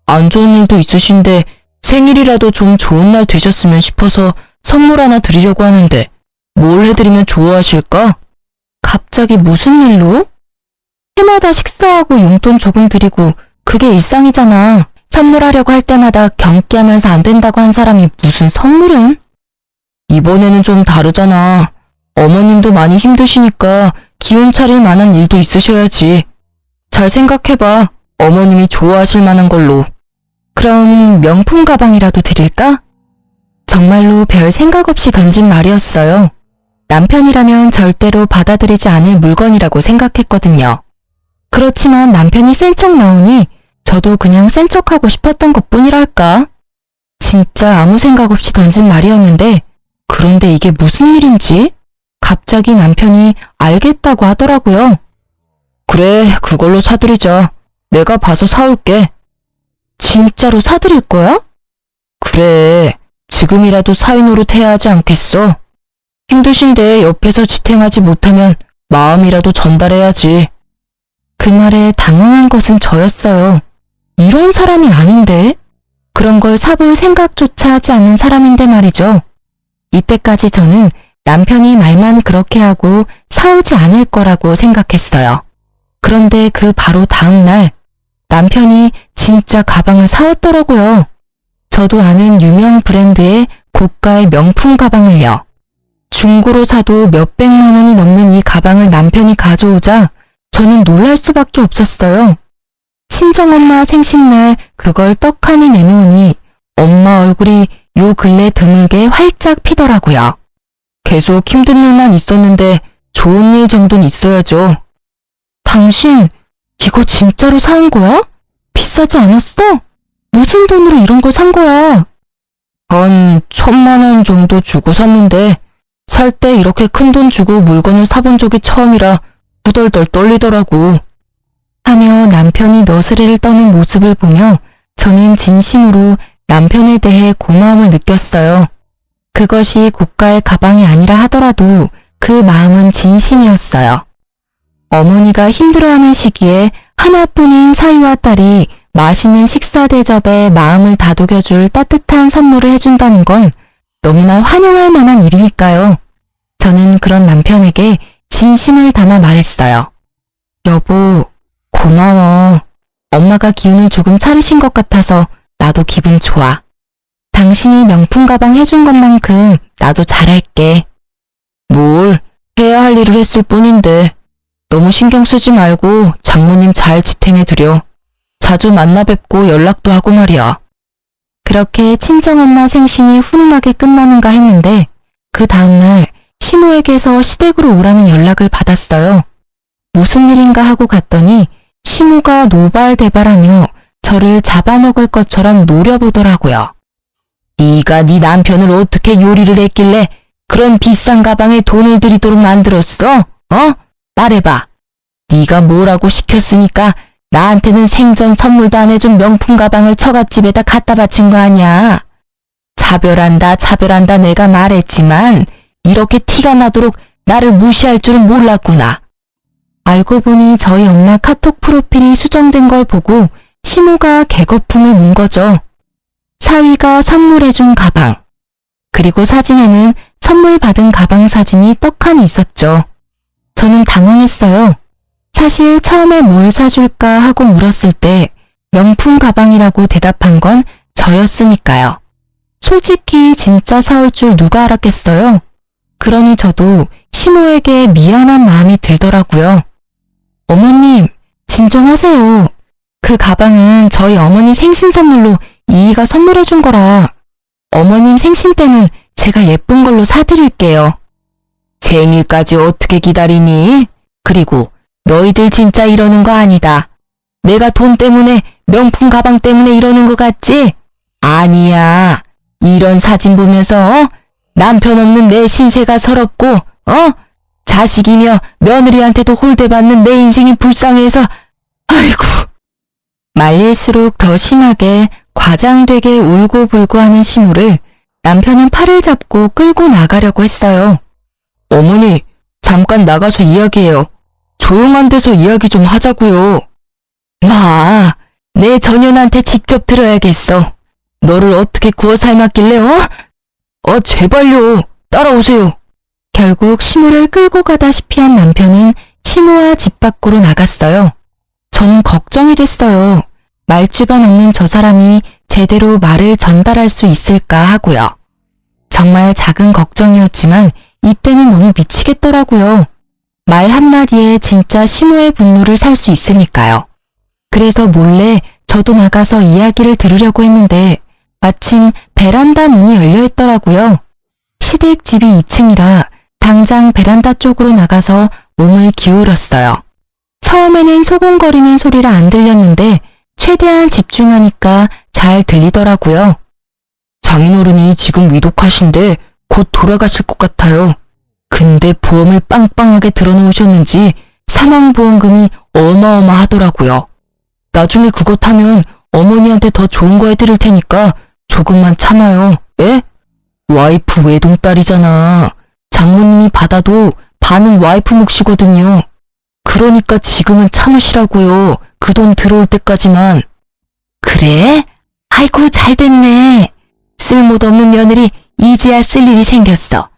안 좋은 일도 있으신데 생일이라도 좀 좋은 날 되셨으면 싶어서 선물 하나 드리려고 하는데 뭘 해드리면 좋아하실까? 갑자기 무슨 일로? 해마다 식사하고 용돈 조금 드리고 그게 일상이잖아. 선물하려고 할 때마다 경기하면서 안 된다고 한 사람이 무슨 선물은? 이번에는 좀 다르잖아. 어머님도 많이 힘드시니까 기운 차릴 만한 일도 있으셔야지. 잘 생각해봐. 어머님이 좋아하실 만한 걸로. 그럼 명품 가방이라도 드릴까? 정말로 별 생각 없이 던진 말이었어요. 남편이라면 절대로 받아들이지 않을 물건이라고 생각했거든요. 그렇지만 남편이 센 척 나오니 저도 그냥 센 척하고 싶었던 것뿐이랄까. 진짜 아무 생각 없이 던진 말이었는데 그런데 이게 무슨 일인지 갑자기 남편이 알겠다고 하더라고요. 그래, 그걸로 사드리자. 내가 봐서 사올게. 진짜로 사드릴 거야? 그래, 지금이라도 사위노릇 해야 하지 않겠어? 힘드신데 옆에서 지탱하지 못하면 마음이라도 전달해야지. 그 말에 당황한 것은 저였어요. 이런 사람이 아닌데? 그런 걸 사볼 생각조차 하지 않는 사람인데 말이죠. 이때까지 저는 남편이 말만 그렇게 하고 사오지 않을 거라고 생각했어요. 그런데 그 바로 다음 날 남편이 진짜 가방을 사왔더라고요. 저도 아는 유명 브랜드의 고가의 명품 가방을요. 중고로 사도 몇백만 원이 넘는 이 가방을 남편이 가져오자 저는 놀랄 수밖에 없었어요. 친정엄마 생신날 그걸 떡하니 내놓으니 엄마 얼굴이 요 근래 드물게 활짝 피더라고요. 계속 힘든 일만 있었는데 좋은 일 정도는 있어야죠. 당신 이거 진짜로 사온 거야? 비싸지 않았어? 무슨 돈으로 이런 걸 산 거야? 한 1,000만 원 정도 주고 샀는데 살 때 이렇게 큰 돈 주고 물건을 사본 적이 처음이라 후덜덜 떨리더라고. 하며 남편이 너스레를 떠는 모습을 보며 저는 진심으로 남편에 대해 고마움을 느꼈어요. 그것이 고가의 가방이 아니라 하더라도 그 마음은 진심이었어요. 어머니가 힘들어하는 시기에 하나뿐인 사위와 딸이 맛있는 식사 대접에 마음을 다독여줄 따뜻한 선물을 해준다는 건 너무나 환영할 만한 일이니까요. 저는 그런 남편에게 진심을 담아 말했어요. 여보, 고마워. 엄마가 기운을 조금 차리신 것 같아서 나도 기분 좋아. 당신이 명품 가방 해준 것만큼 나도 잘할게. 뭘, 해야 할 일을 했을 뿐인데. 너무 신경 쓰지 말고 장모님 잘 지탱해드려. 자주 만나 뵙고 연락도 하고 말이야. 그렇게 친정엄마 생신이 훈훈하게 끝나는가 했는데 그 다음날 시모에게서 시댁으로 오라는 연락을 받았어요. 무슨 일인가 하고 갔더니 시모가 노발대발하며 저를 잡아먹을 것처럼 노려보더라고요. 네가 네 남편을 어떻게 요리를 했길래 그런 비싼 가방에 돈을 들이도록 만들었어? 어? 말해봐. 네가 뭐라고 시켰으니까 나한테는 생전 선물도 안 해준 명품 가방을 처갓집에다 갖다 바친 거 아니야. 차별한다 내가 말했지만 이렇게 티가 나도록 나를 무시할 줄은 몰랐구나. 알고 보니 저희 엄마 카톡 프로필이 수정된 걸 보고 시모가 개거품을 문 거죠. 사위가 선물해준 가방. 그리고 사진에는 선물 받은 가방 사진이 떡하니 있었죠. 저는 당황했어요. 사실 처음에 뭘 사줄까 하고 물었을 때 명품 가방이라고 대답한 건 저였으니까요. 솔직히 진짜 사올 줄 누가 알았겠어요? 그러니 저도 시모에게 미안한 마음이 들더라고요. 어머님, 진정하세요. 그 가방은 저희 어머니 생신 선물로 이이가 선물해준 거라. 어머님 생신 때는 제가 예쁜 걸로 사드릴게요. 생일까지 어떻게 기다리니? 그리고 너희들 진짜 이러는 거 아니다. 내가 돈 때문에 명품 가방 때문에 이러는 거 같지? 아니야. 이런 사진 보면서 남편 없는 내 신세가 서럽고 자식이며 며느리한테도 홀대받는 내 인생이 불쌍해서 아이고. 말릴수록 더 심하게 과장되게 울고불고 하는 시모를 남편은 팔을 잡고 끌고 나가려고 했어요. 어머니, 잠깐 나가서 이야기해요. 조용한 데서 이야기 좀 하자고요. 나, 내 전현한테 직접 들어야겠어. 너를 어떻게 구워 삶았길래 제발요. 따라오세요. 결국 시모를 끌고 가다시피 한 남편은 시모와 집 밖으로 나갔어요. 저는 걱정이 됐어요. 말주변 없는 저 사람이 제대로 말을 전달할 수 있을까 하고요. 정말 작은 걱정이었지만 이때는 너무 미치겠더라고요. 말 한마디에 진짜 시모의 분노를 살 수 있으니까요. 그래서 몰래 저도 나가서 이야기를 들으려고 했는데 마침 베란다 문이 열려 있더라고요. 시댁 집이 2층이라 당장 베란다 쪽으로 나가서 몸을 기울였어요. 처음에는 소곤거리는 소리라 안 들렸는데 최대한 집중하니까 잘 들리더라고요. 장인어른이 지금 위독하신데 곧 돌아가실 것 같아요. 근데 보험을 빵빵하게 들어놓으셨는지 사망보험금이 어마어마하더라고요. 나중에 그거 타면 어머니한테 더 좋은 거 해드릴 테니까 조금만 참아요. 예? 와이프 외동딸이잖아. 장모님이 받아도 반은 와이프 몫이거든요. 그러니까 지금은 참으시라고요. 그 돈 들어올 때까지만. 그래? 아이고 잘됐네. 쓸모도 없는 며느리 이제야 쓸 일이 생겼어.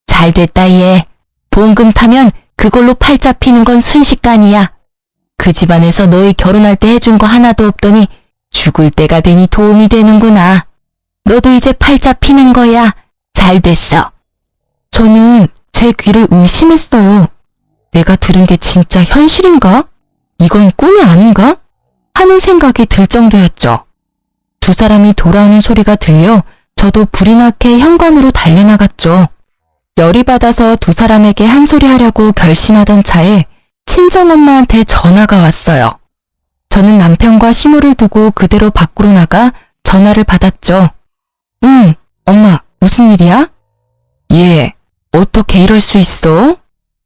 잘됐다 얘. 보험금 타면 그걸로 팔자 피는 건 순식간이야. 그 집안에서 너희 결혼할 때 해준 거 하나도 없더니 죽을 때가 되니 도움이 되는구나. 너도 이제 팔자 피는 거야. 잘됐어. 저는 제 귀를 의심했어요. 내가 들은 게 진짜 현실인가? 이건 꿈이 아닌가? 하는 생각이 들 정도였죠. 두 사람이 돌아오는 소리가 들려 저도 불이 나게 현관으로 달려나갔죠. 열이 받아서 두 사람에게 한 소리 하려고 결심하던 차에 친정엄마한테 전화가 왔어요. 저는 남편과 시모를 두고 그대로 밖으로 나가 전화를 받았죠. 응, 엄마, 무슨 일이야? 얘, 어떻게 이럴 수 있어?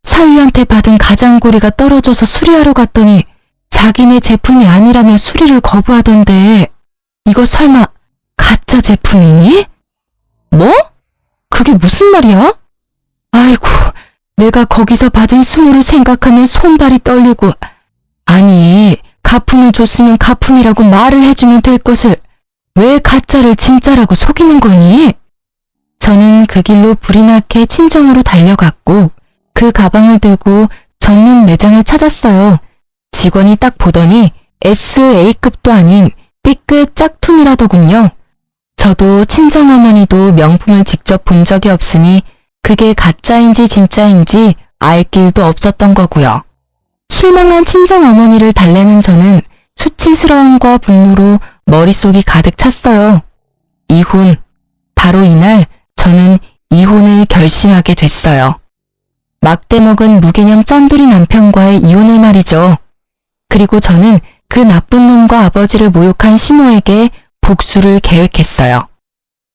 사위한테 받은 가장고리가 떨어져서 수리하러 갔더니 자기네 제품이 아니라며 수리를 거부하던데 이거 설마 가짜 제품이니? 뭐? 그게 무슨 말이야? 아이고, 내가 거기서 받은 수모를 생각하면 손발이 떨리고, 아니, 가품을 줬으면 가품이라고 말을 해주면 될 것을 왜 가짜를 진짜라고 속이는 거니? 저는 그 길로 불이 나게 친정으로 달려갔고 그 가방을 들고 전문 매장을 찾았어요. 직원이 딱 보더니 SA급도 아닌 B급 짝퉁이라더군요. 저도 친정어머니도 명품을 직접 본 적이 없으니 그게 가짜인지 진짜인지 알 길도 없었던 거고요. 실망한 친정어머니를 달래는 저는 수치스러움과 분노로 머릿속이 가득 찼어요. 이혼. 바로 이날 저는 이혼을 결심하게 됐어요. 막대먹은 무개념 짠돌이 남편과의 이혼을 말이죠. 그리고 저는 그 나쁜 놈과 아버지를 모욕한 시모에게 복수를 계획했어요.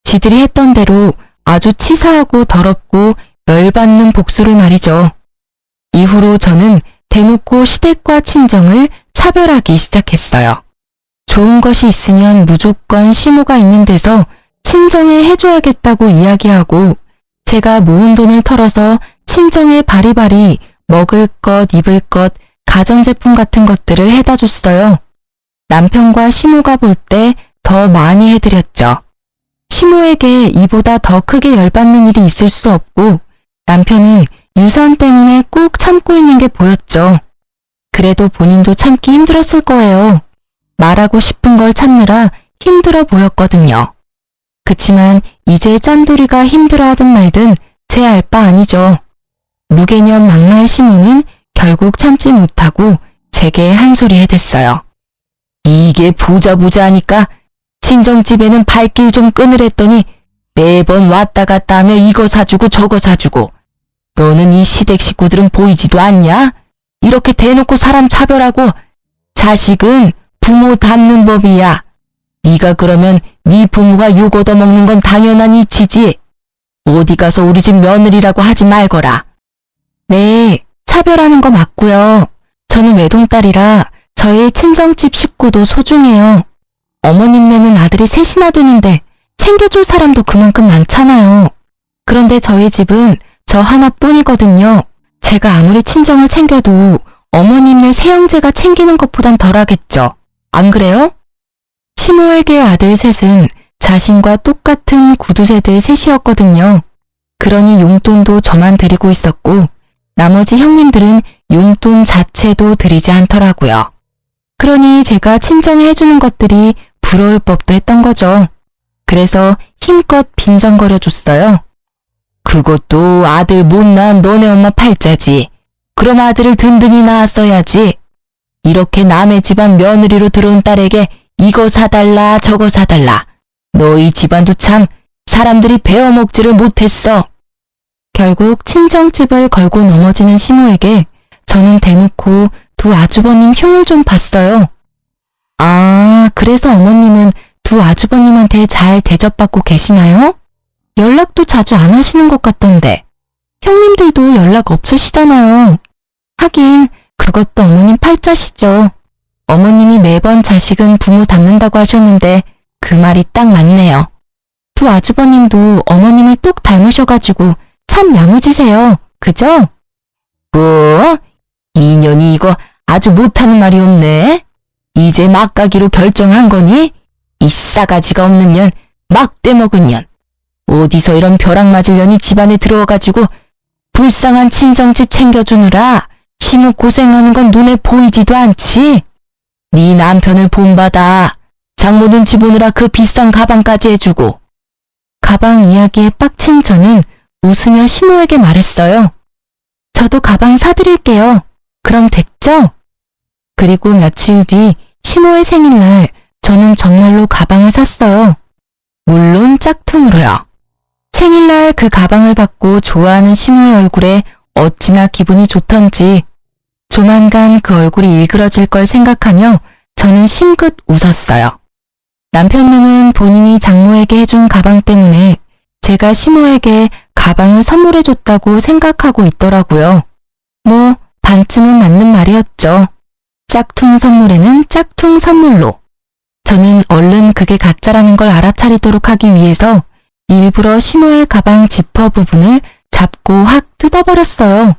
지들이 했던 대로 아주 치사하고 더럽고 열받는 복수를 말이죠. 이후로 저는 대놓고 시댁과 친정을 차별하기 시작했어요. 좋은 것이 있으면 무조건 시모가 있는 데서 친정에 해줘야겠다고 이야기하고 제가 모은 돈을 털어서 친정에 바리바리 먹을 것, 입을 것, 가전제품 같은 것들을 해다 줬어요. 남편과 시모가 볼 때 더 많이 해드렸죠. 시모에게 이보다 더 크게 열받는 일이 있을 수 없고 남편은 유산 때문에 꾹 참고 있는 게 보였죠. 그래도 본인도 참기 힘들었을 거예요. 말하고 싶은 걸 참느라 힘들어 보였거든요. 그치만 이제 짠돌이가 힘들어하든 말든 제 알 바 아니죠. 무개념 막날 시모는 결국 참지 못하고 제게 한 소리 해댔어요. 이게 보자 하니까 친정집에는 발길 좀 끊으랬더니 매번 왔다 갔다 하며 이거 사주고 저거 사주고 너는 이 시댁 식구들은 보이지도 않냐? 이렇게 대놓고 사람 차별하고 자식은 부모 닮는 법이야. 네가 그러면 네 부모가 욕 얻어먹는 건 당연한 이치지. 어디 가서 우리 집 며느리라고 하지 말거라. 네, 차별하는 거 맞고요. 저는 외동딸이라 저희 친정집 식구도 소중해요. 어머님네는 아들이 셋이나 되는데 챙겨줄 사람도 그만큼 많잖아요. 그런데 저희 집은 저 하나뿐이거든요. 제가 아무리 친정을 챙겨도 어머님네 새형제가 챙기는 것보단 덜하겠죠. 안 그래요? 시모에게 아들 셋은 자신과 똑같은 구두쇠들 셋이었거든요. 그러니 용돈도 저만 드리고 있었고 나머지 형님들은 용돈 자체도 드리지 않더라고요. 그러니 제가 친정에 해주는 것들이 부러울 법도 했던 거죠. 그래서 힘껏 빈정거려줬어요. 그것도 아들 못 낳은 너네 엄마 팔자지. 그럼 아들을 든든히 낳았어야지. 이렇게 남의 집안 며느리로 들어온 딸에게 이거 사달라 저거 사달라. 너희 집안도 참 사람들이 베어먹지를 못했어. 결국 친정집을 걸고 넘어지는 시모에게 저는 대놓고 두 아주버님 흉을 좀 봤어요. 아, 그래서 어머님은 두 아주버님한테 잘 대접받고 계시나요? 연락도 자주 안 하시는 것 같던데. 형님들도 연락 없으시잖아요. 하긴 그것도 어머님 팔자시죠. 어머님이 매번 자식은 부모 닮는다고 하셨는데 그 말이 딱 맞네요. 두 아주버님도 어머님을 똑 닮으셔가지고 참 야무지세요. 그죠? 뭐? 인연이 이거 아주 못하는 말이 없네. 이제 막가기로 결정한 거니? 이 싸가지가 없는 년, 막대먹은 년. 어디서 이런 벼락 맞을 년이 집안에 들어와가지고 불쌍한 친정집 챙겨주느라 시모 고생하는 건 눈에 보이지도 않지? 네 남편을 본받아. 장모 눈치 보느라 그 비싼 가방까지 해주고. 가방 이야기에 빡친 저는 웃으며 시모에게 말했어요. 저도 가방 사드릴게요. 그럼 됐죠? 그리고 며칠 뒤 시모의 생일날 저는 정말로 가방을 샀어요. 물론 짝퉁으로요. 생일날 그 가방을 받고 좋아하는 시모의 얼굴에 어찌나 기분이 좋던지 조만간 그 얼굴이 일그러질 걸 생각하며 저는 싱긋 웃었어요. 남편놈은 본인이 장모에게 해준 가방 때문에 제가 시모에게 가방을 선물해줬다고 생각하고 있더라고요. 뭐 반쯤은 맞는 말이었죠. 짝퉁 선물에는 짝퉁 선물로. 저는 얼른 그게 가짜라는 걸 알아차리도록 하기 위해서 일부러 시모의 가방 지퍼 부분을 잡고 확 뜯어버렸어요.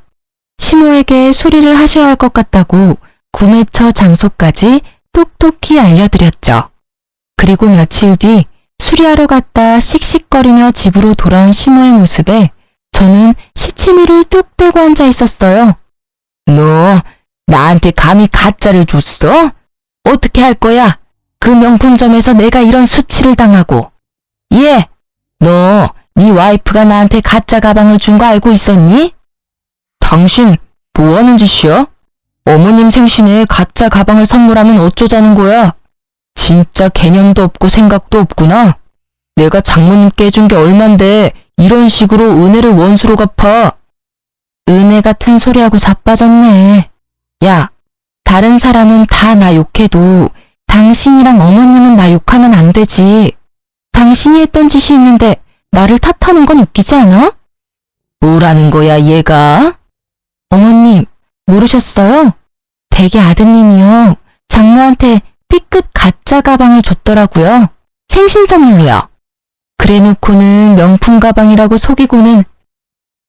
시모에게 수리를 하셔야 할 것 같다고 구매처 장소까지 똑똑히 알려드렸죠. 그리고 며칠 뒤 수리하러 갔다 씩씩거리며 집으로 돌아온 시모의 모습에 저는 시치미를 뚝 떼고 앉아 있었어요. 너 나한테 감히 가짜를 줬어? 어떻게 할 거야? 그 명품점에서 내가 이런 수치를 당하고. 예, 너 네 와이프가 나한테 가짜 가방을 준 거 알고 있었니? 당신 뭐 하는 짓이야? 어머님 생신에 가짜 가방을 선물하면 어쩌자는 거야? 진짜 개념도 없고 생각도 없구나. 내가 장모님께 해준 게 얼만데 이런 식으로 은혜를 원수로 갚아. 은혜 같은 소리하고 자빠졌네. 야, 다른 사람은 다 나 욕해도 당신이랑 어머님은 나 욕하면 안 되지. 당신이 했던 짓이 있는데 나를 탓하는 건 웃기지 않아? 뭐라는 거야, 얘가? 어머님, 모르셨어요? 댁의 아드님이요. 장모한테 B급 가짜 가방을 줬더라고요. 생신 선물로요. 그래놓고는 명품 가방이라고 속이고는.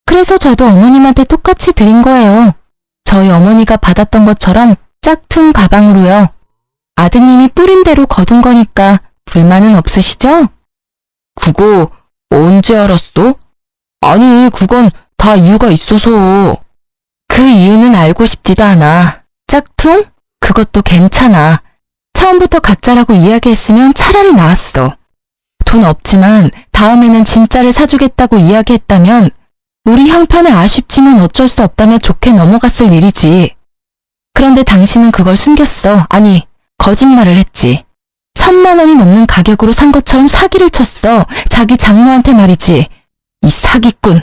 그래서 저도 어머님한테 똑같이 드린 거예요. 저희 어머니가 받았던 것처럼 짝퉁 가방으로요. 아드님이 뿌린 대로 거둔 거니까 불만은 없으시죠? 그거 언제 알았어? 아니, 그건 다 이유가 있어서. 그 이유는 알고 싶지도 않아. 짝퉁? 그것도 괜찮아. 처음부터 가짜라고 이야기했으면 차라리 나았어. 돈 없지만 다음에는 진짜를 사주겠다고 이야기했다면 우리 형편에 아쉽지만 어쩔 수 없다며 좋게 넘어갔을 일이지. 그런데 당신은 그걸 숨겼어. 아니, 거짓말을 했지. 1,000만 원이 넘는 가격으로 산 것처럼 사기를 쳤어. 자기 장모한테 말이지. 이 사기꾼.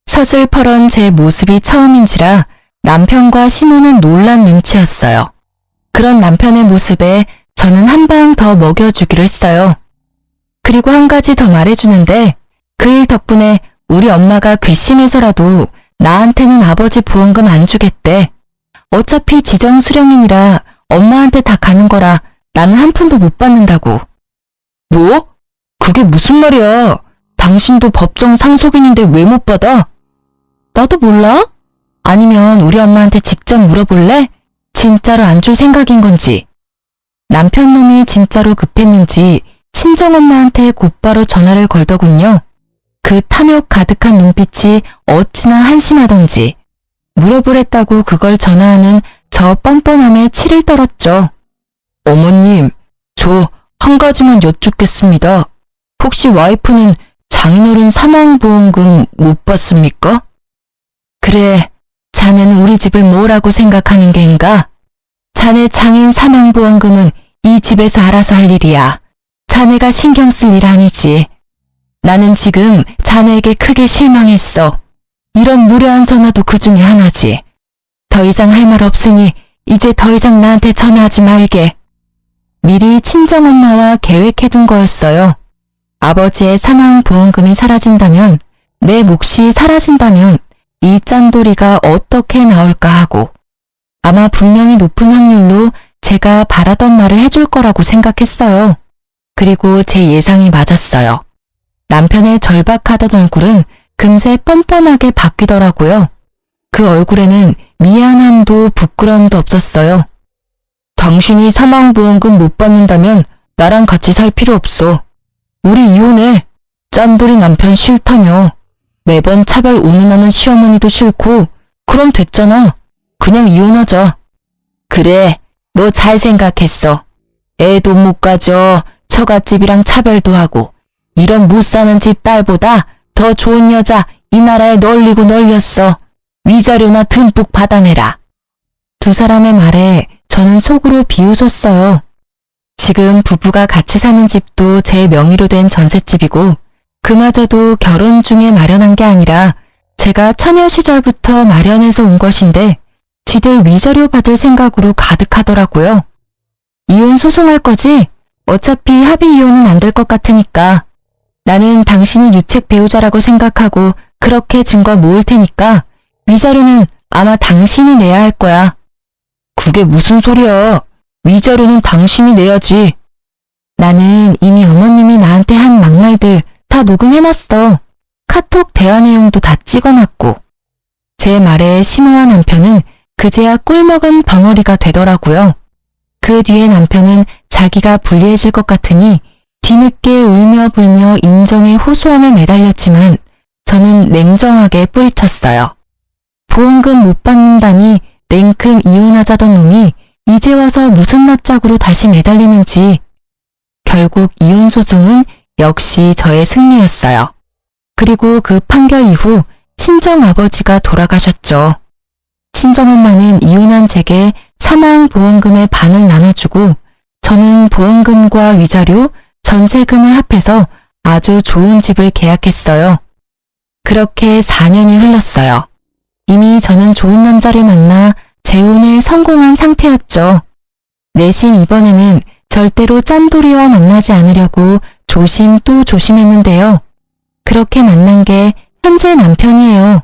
서슬퍼런 제 모습이 처음인지라 남편과 시모는 놀란 눈치였어요. 그런 남편의 모습에 저는 한 방 더 먹여주기로 했어요. 그리고 한 가지 더 말해주는데 그 일 덕분에 우리 엄마가 괘씸해서라도 나한테는 아버지 보험금 안 주겠대. 어차피 지정 수령인이라 엄마한테 다 가는 거라 나는 한 푼도 못 받는다고. 뭐? 그게 무슨 말이야? 당신도 법정 상속인인데 왜 못 받아? 나도 몰라? 아니면 우리 엄마한테 직접 물어볼래? 진짜로 안 줄 생각인 건지. 남편 놈이 진짜로 급했는지 친정엄마한테 곧바로 전화를 걸더군요. 그 탐욕 가득한 눈빛이 어찌나 한심하던지. 물어보랬다고 그걸 전화하는 저 뻔뻔함에 치를 떨었죠. 어머님, 저 한 가지만 여쭙겠습니다. 혹시 와이프는 장인어른 사망보험금 못 받습니까? 그래, 자네는 우리 집을 뭐라고 생각하는 겐가? 자네 장인 사망보험금은 이 집에서 알아서 할 일이야. 자네가 신경 쓸 일 아니지. 나는 지금 자네에게 크게 실망했어. 이런 무례한 전화도 그 중에 하나지. 더 이상 할 말 없으니 이제 더 이상 나한테 전화하지 말게. 미리 친정엄마와 계획해둔 거였어요. 아버지의 사망보험금이 사라진다면, 내 몫이 사라진다면 이 짠돌이가 어떻게 나올까 하고 아마 분명히 높은 확률로 제가 바라던 말을 해줄 거라고 생각했어요. 그리고 제 예상이 맞았어요. 남편의 절박하던 얼굴은 금세 뻔뻔하게 바뀌더라고요. 그 얼굴에는 미안함도 부끄러움도 없었어요. 당신이 사망보험금 못 받는다면 나랑 같이 살 필요 없어. 우리 이혼해. 짠돌이 남편 싫다며. 매번 차별 운운하는 시어머니도 싫고. 그럼 됐잖아. 그냥 이혼하자. 그래, 너 잘 생각했어. 애도 못 가져. 처갓집이랑 차별도 하고. 이런 못 사는 집 딸보다 더 좋은 여자 이 나라에 널리고 널렸어. 위자료나 듬뿍 받아내라. 두 사람의 말에 저는 속으로 비웃었어요. 지금 부부가 같이 사는 집도 제 명의로 된 전셋집이고 그마저도 결혼 중에 마련한 게 아니라 제가 처녀 시절부터 마련해서 온 것인데 쥐들 위자료 받을 생각으로 가득하더라고요. 이혼 소송할 거지? 어차피 합의 이혼은 안 될 것 같으니까. 나는 당신이 유책 배우자라고 생각하고 그렇게 증거 모을 테니까 위자료는 아마 당신이 내야 할 거야. 그게 무슨 소리야. 위자료는 당신이 내야지. 나는 이미 어머님이 나한테 한 막말들 다 녹음해놨어. 카톡 대화 내용도 다 찍어놨고, 제 말에 심우와 남편은 그제야 꿀먹은 벙어리가 되더라고요. 그 뒤에 남편은 자기가 불리해질 것 같으니 뒤늦게 울며 불며 인정의 호소함에 매달렸지만 저는 냉정하게 뿌리쳤어요. 보험금 못 받는다니 냉큼 이혼하자던 놈이 이제 와서 무슨 낯짝으로 다시 매달리는지. 결국 이혼 소송은 역시 저의 승리였어요. 그리고 그 판결 이후 친정아버지가 돌아가셨죠. 친정엄마는 이혼한 제게 사망보험금의 반을 나눠주고 저는 보험금과 위자료, 전세금을 합해서 아주 좋은 집을 계약했어요. 그렇게 4년이 흘렀어요. 이미 저는 좋은 남자를 만나 재혼에 성공한 상태였죠. 내심 이번에는 절대로 짠돌이와 만나지 않으려고 조심 또 조심했는데요. 그렇게 만난 게 현재 남편이에요.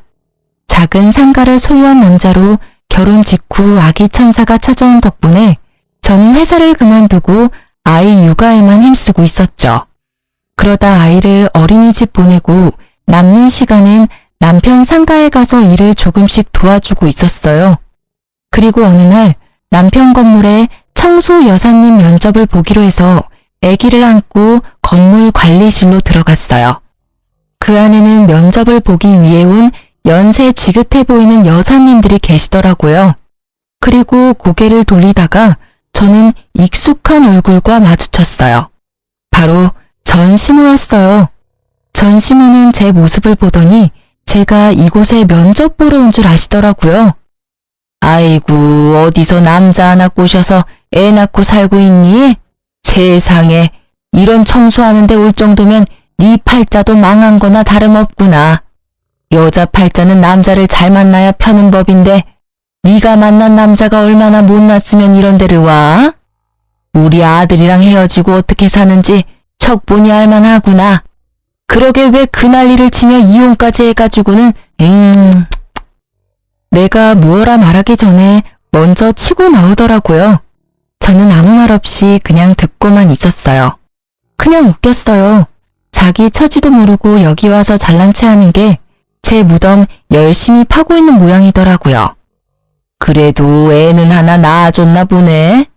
작은 상가를 소유한 남자로 결혼 직후 아기 천사가 찾아온 덕분에 저는 회사를 그만두고 아이 육아에만 힘쓰고 있었죠. 그러다 아이를 어린이집 보내고 남는 시간엔 남편 상가에 가서 일을 조금씩 도와주고 있었어요. 그리고 어느 날 남편 건물에 청소 여사님 면접을 보기로 해서 아기를 안고 건물 관리실로 들어갔어요. 그 안에는 면접을 보기 위해 온 연세 지긋해 보이는 여사님들이 계시더라고요. 그리고 고개를 돌리다가 저는 익숙한 얼굴과 마주쳤어요. 바로 전시무였어요. 전시무는 제 모습을 보더니 제가 이곳에 면접 보러 온 줄 아시더라고요. 아이고, 어디서 남자 하나 꼬셔서 애 낳고 살고 있니? 세상에, 이런 청소하는데 올 정도면 네 팔자도 망한 거나 다름없구나. 여자 팔자는 남자를 잘 만나야 펴는 법인데 네가 만난 남자가 얼마나 못났으면 이런 데를 와? 우리 아들이랑 헤어지고 어떻게 사는지 척보니 알만하구나. 그러게 왜 그 난리를 치며 이혼까지 해가지고는 내가 무어라 말하기 전에 먼저 치고 나오더라고요. 저는 아무 말 없이 그냥 듣고만 있었어요. 그냥 웃겼어요. 자기 처지도 모르고 여기 와서 잘난 체 하는 게 제 무덤 열심히 파고 있는 모양이더라고요. 그래도 애는 하나 낳아줬나 보네.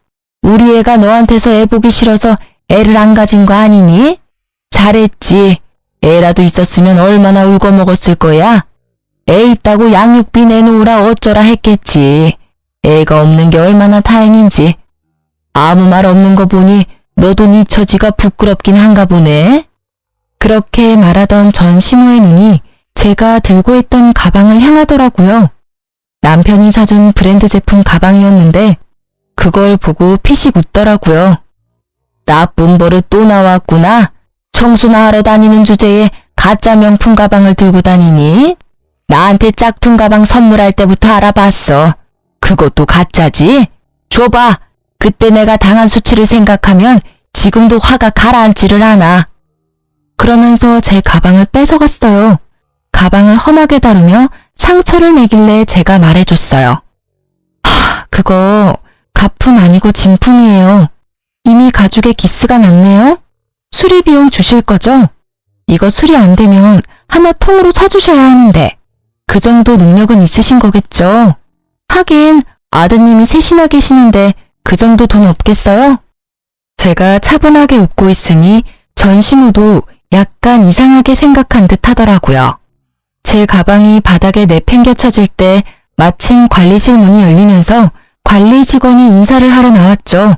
우리 애가 너한테서 애 보기 싫어서 애를 안 가진 거 아니니? 잘했지. 애라도 있었으면 얼마나 울고 먹었을 거야. 애 있다고 양육비 내놓으라 어쩌라 했겠지. 애가 없는 게 얼마나 다행인지. 아무 말 없는 거 보니 너도 네 처지가 부끄럽긴 한가 보네. 그렇게 말하던 전시모의 눈이 제가 들고 있던 가방을 향하더라고요. 남편이 사준 브랜드 제품 가방이었는데 그걸 보고 피식 웃더라고요. 나쁜 버릇 또 나왔구나. 청소나 하러 다니는 주제에 가짜 명품 가방을 들고 다니니? 나한테 짝퉁 가방 선물할 때부터 알아봤어. 그것도 가짜지? 줘봐. 그때 내가 당한 수치를 생각하면 지금도 화가 가라앉지를 않아. 그러면서 제 가방을 뺏어갔어요. 가방을 험하게 다루며 상처를 내길래 제가 말해줬어요. 그거 가품 아니고 진품이에요. 이미 가죽에 기스가 났네요. 수리 비용 주실 거죠? 이거 수리 안 되면 하나 통으로 사주셔야 하는데 그 정도 능력은 있으신 거겠죠? 하긴 아드님이 셋이나 계시는데 그 정도 돈 없겠어요? 제가 차분하게 웃고 있으니 전시무도 약간 이상하게 생각한 듯 하더라고요. 제 가방이 바닥에 내팽개쳐질 때 마침 관리실 문이 열리면서 관리 직원이 인사를 하러 나왔죠.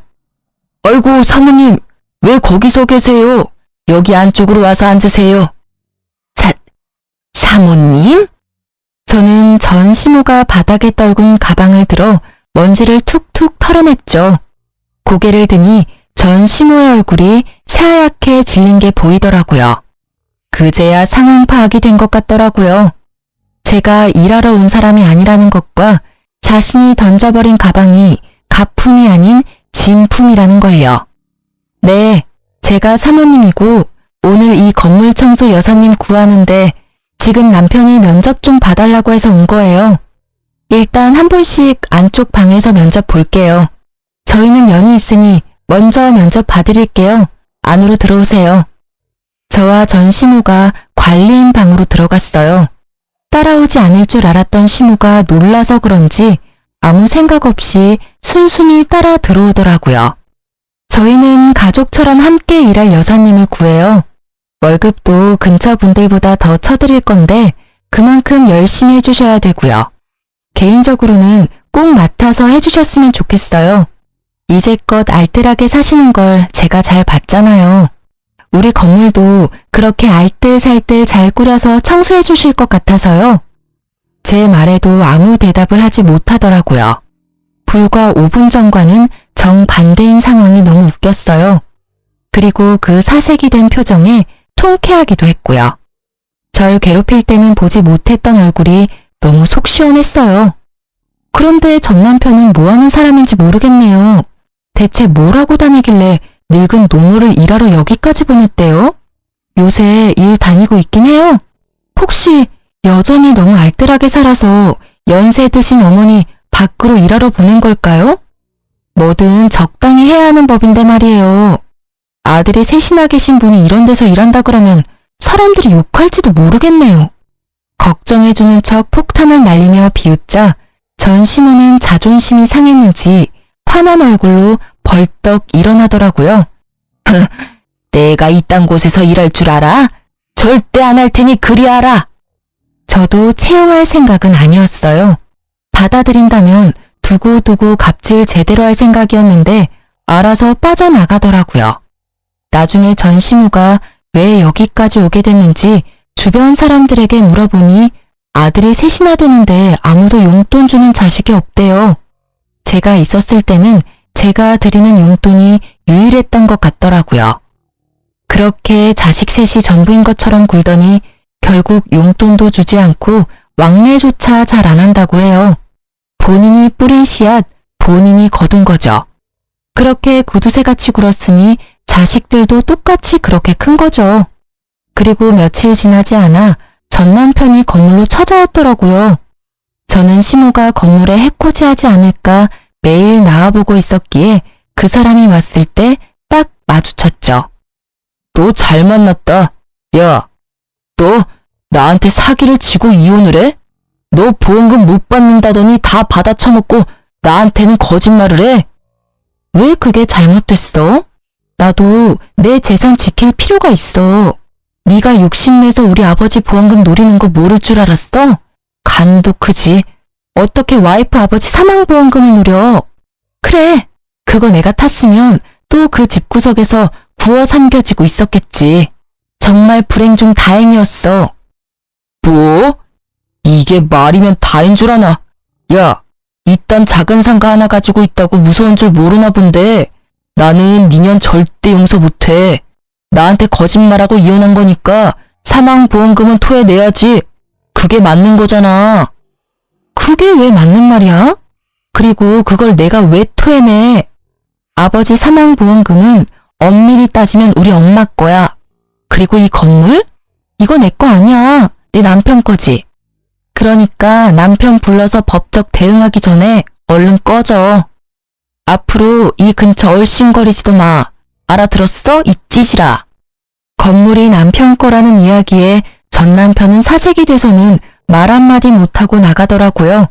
아이고 사모님, 왜 거기서 계세요? 여기 안쪽으로 와서 앉으세요. 사모님? 저는 전시무가 바닥에 떨군 가방을 들어 먼지를 툭툭 털어냈죠. 고개를 드니 전시무의 얼굴이 새하얗게 질린 게 보이더라고요. 그제야 상황 파악이 된 것 같더라고요. 제가 일하러 온 사람이 아니라는 것과 자신이 던져버린 가방이 가품이 아닌 진품이라는 걸요. 네, 제가 사모님이고 오늘 이 건물 청소 여사님 구하는데 지금 남편이 면접 좀 봐달라고 해서 온 거예요. 일단 한 분씩 안쪽 방에서 면접 볼게요. 저희는 연이 있으니 먼저 면접 봐드릴게요. 안으로 들어오세요. 저와 전시무가 관리인 방으로 들어갔어요. 따라오지 않을 줄 알았던 시무가 놀라서 그런지 아무 생각 없이 순순히 따라 들어오더라고요. 저희는 가족처럼 함께 일할 여사님을 구해요. 월급도 근처 분들보다 더 쳐드릴 건데 그만큼 열심히 해주셔야 되고요. 개인적으로는 꼭 맡아서 해주셨으면 좋겠어요. 이제껏 알뜰하게 사시는 걸 제가 잘 봤잖아요. 우리 건물도 그렇게 알뜰살뜰 잘 꾸려서 청소해 주실 것 같아서요. 제 말에도 아무 대답을 하지 못하더라고요. 불과 5분 전과는 정반대인 상황이 너무 웃겼어요. 그리고 그 사색이 된 표정에 통쾌하기도 했고요. 절 괴롭힐 때는 보지 못했던 얼굴이 너무 속 시원했어요. 그런데 전 남편은 뭐 하는 사람인지 모르겠네요. 대체 뭘 하고 다니길래 늙은 노모를 일하러 여기까지 보냈대요? 요새 일 다니고 있긴 해요? 혹시 여전히 너무 알뜰하게 살아서 연세 드신 어머니 밖으로 일하러 보낸 걸까요? 뭐든 적당히 해야 하는 법인데 말이에요. 아들이 셋이나 계신 분이 이런 데서 일한다 그러면 사람들이 욕할지도 모르겠네요. 걱정해주는 척 폭탄을 날리며 비웃자 전 시모는 자존심이 상했는지 화난 얼굴로 벌떡 일어나더라고요. 내가 이딴 곳에서 일할 줄 알아? 절대 안 할 테니 그리 알아. 저도 채용할 생각은 아니었어요. 받아들인다면 두고두고 갑질 제대로 할 생각이었는데 알아서 빠져나가더라고요. 나중에 전 시무가 왜 여기까지 오게 됐는지 주변 사람들에게 물어보니 아들이 셋이나 되는데 아무도 용돈 주는 자식이 없대요. 제가 있었을 때는 제가 드리는 용돈이 유일했던 것 같더라고요. 그렇게 자식 셋이 전부인 것처럼 굴더니 결국 용돈도 주지 않고 왕래조차 잘 안 한다고 해요. 본인이 뿌린 씨앗, 본인이 거둔 거죠. 그렇게 구두쇠같이 굴었으니 자식들도 똑같이 그렇게 큰 거죠. 그리고 며칠 지나지 않아 전 남편이 건물로 찾아왔더라고요. 저는 시모가 건물에 해코지하지 않을까 매일 나와보고 있었기에 그 사람이 왔을 때 딱 마주쳤죠. 너 잘 만났다. 야, 너 나한테 사기를 치고 이혼을 해? 너 보험금 못 받는다더니 다 받아 처먹고 나한테는 거짓말을 해? 왜 그게 잘못됐어? 나도 내 재산 지킬 필요가 있어. 네가 욕심내서 우리 아버지 보험금 노리는 거 모를 줄 알았어? 간도 크지. 어떻게 와이프 아버지 사망보험금을 노려? 그래, 그거 내가 탔으면 또 그 집구석에서 구워 삼겨지고 있었겠지. 정말 불행 중 다행이었어. 뭐? 이게 말이면 다인 줄 아나? 야, 이딴 작은 상가 하나 가지고 있다고 무서운 줄 모르나 본데 나는 니년 절대 용서 못해. 나한테 거짓말하고 이혼한 거니까 사망보험금은 토해내야지. 그게 맞는 거잖아. 그게 왜 맞는 말이야? 그리고 그걸 내가 왜 토해내? 아버지 사망보험금은 엄밀히 따지면 우리 엄마 거야. 그리고 이 건물? 이거 내 거 아니야. 내 남편 거지. 그러니까 남편 불러서 법적 대응하기 전에 얼른 꺼져. 앞으로 이 근처 얼씬거리지도 마. 알아들었어? 이 찌질아. 건물이 남편 거라는 이야기에 전 남편은 사색이 돼서는 말 한마디 못하고 나가더라고요.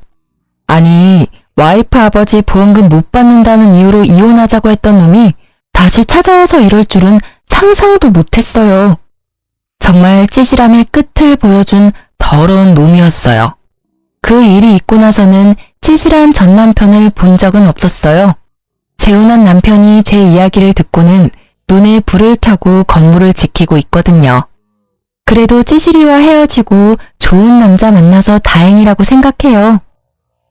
아니, 와이프 아버지 보험금 못 받는다는 이유로 이혼하자고 했던 놈이 다시 찾아와서 이럴 줄은 상상도 못했어요. 정말 찌질함의 끝을 보여준 더러운 놈이었어요. 그 일이 있고 나서는 찌질한 전 남편을 본 적은 없었어요. 재혼한 남편이 제 이야기를 듣고는 눈에 불을 켜고 건물을 지키고 있거든요. 그래도 찌질이와 헤어지고 좋은 남자 만나서 다행이라고 생각해요.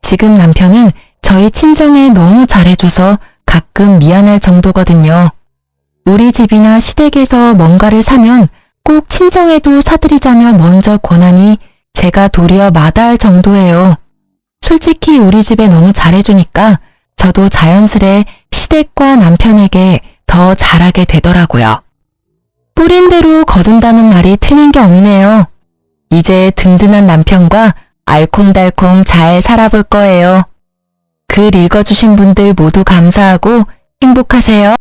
지금 남편은 저희 친정에 너무 잘해줘서 가끔 미안할 정도거든요. 우리 집이나 시댁에서 뭔가를 사면 꼭 친정에도 사드리자며 먼저 권하니 제가 도리어 마다할 정도예요. 솔직히 우리 집에 너무 잘해주니까 저도 자연스레 시댁과 남편에게 더 잘하게 되더라고요. 뿌린 대로 거둔다는 말이 틀린 게 없네요. 이제 든든한 남편과 알콩달콩 잘 살아볼 거예요. 글 읽어주신 분들 모두 감사하고 행복하세요.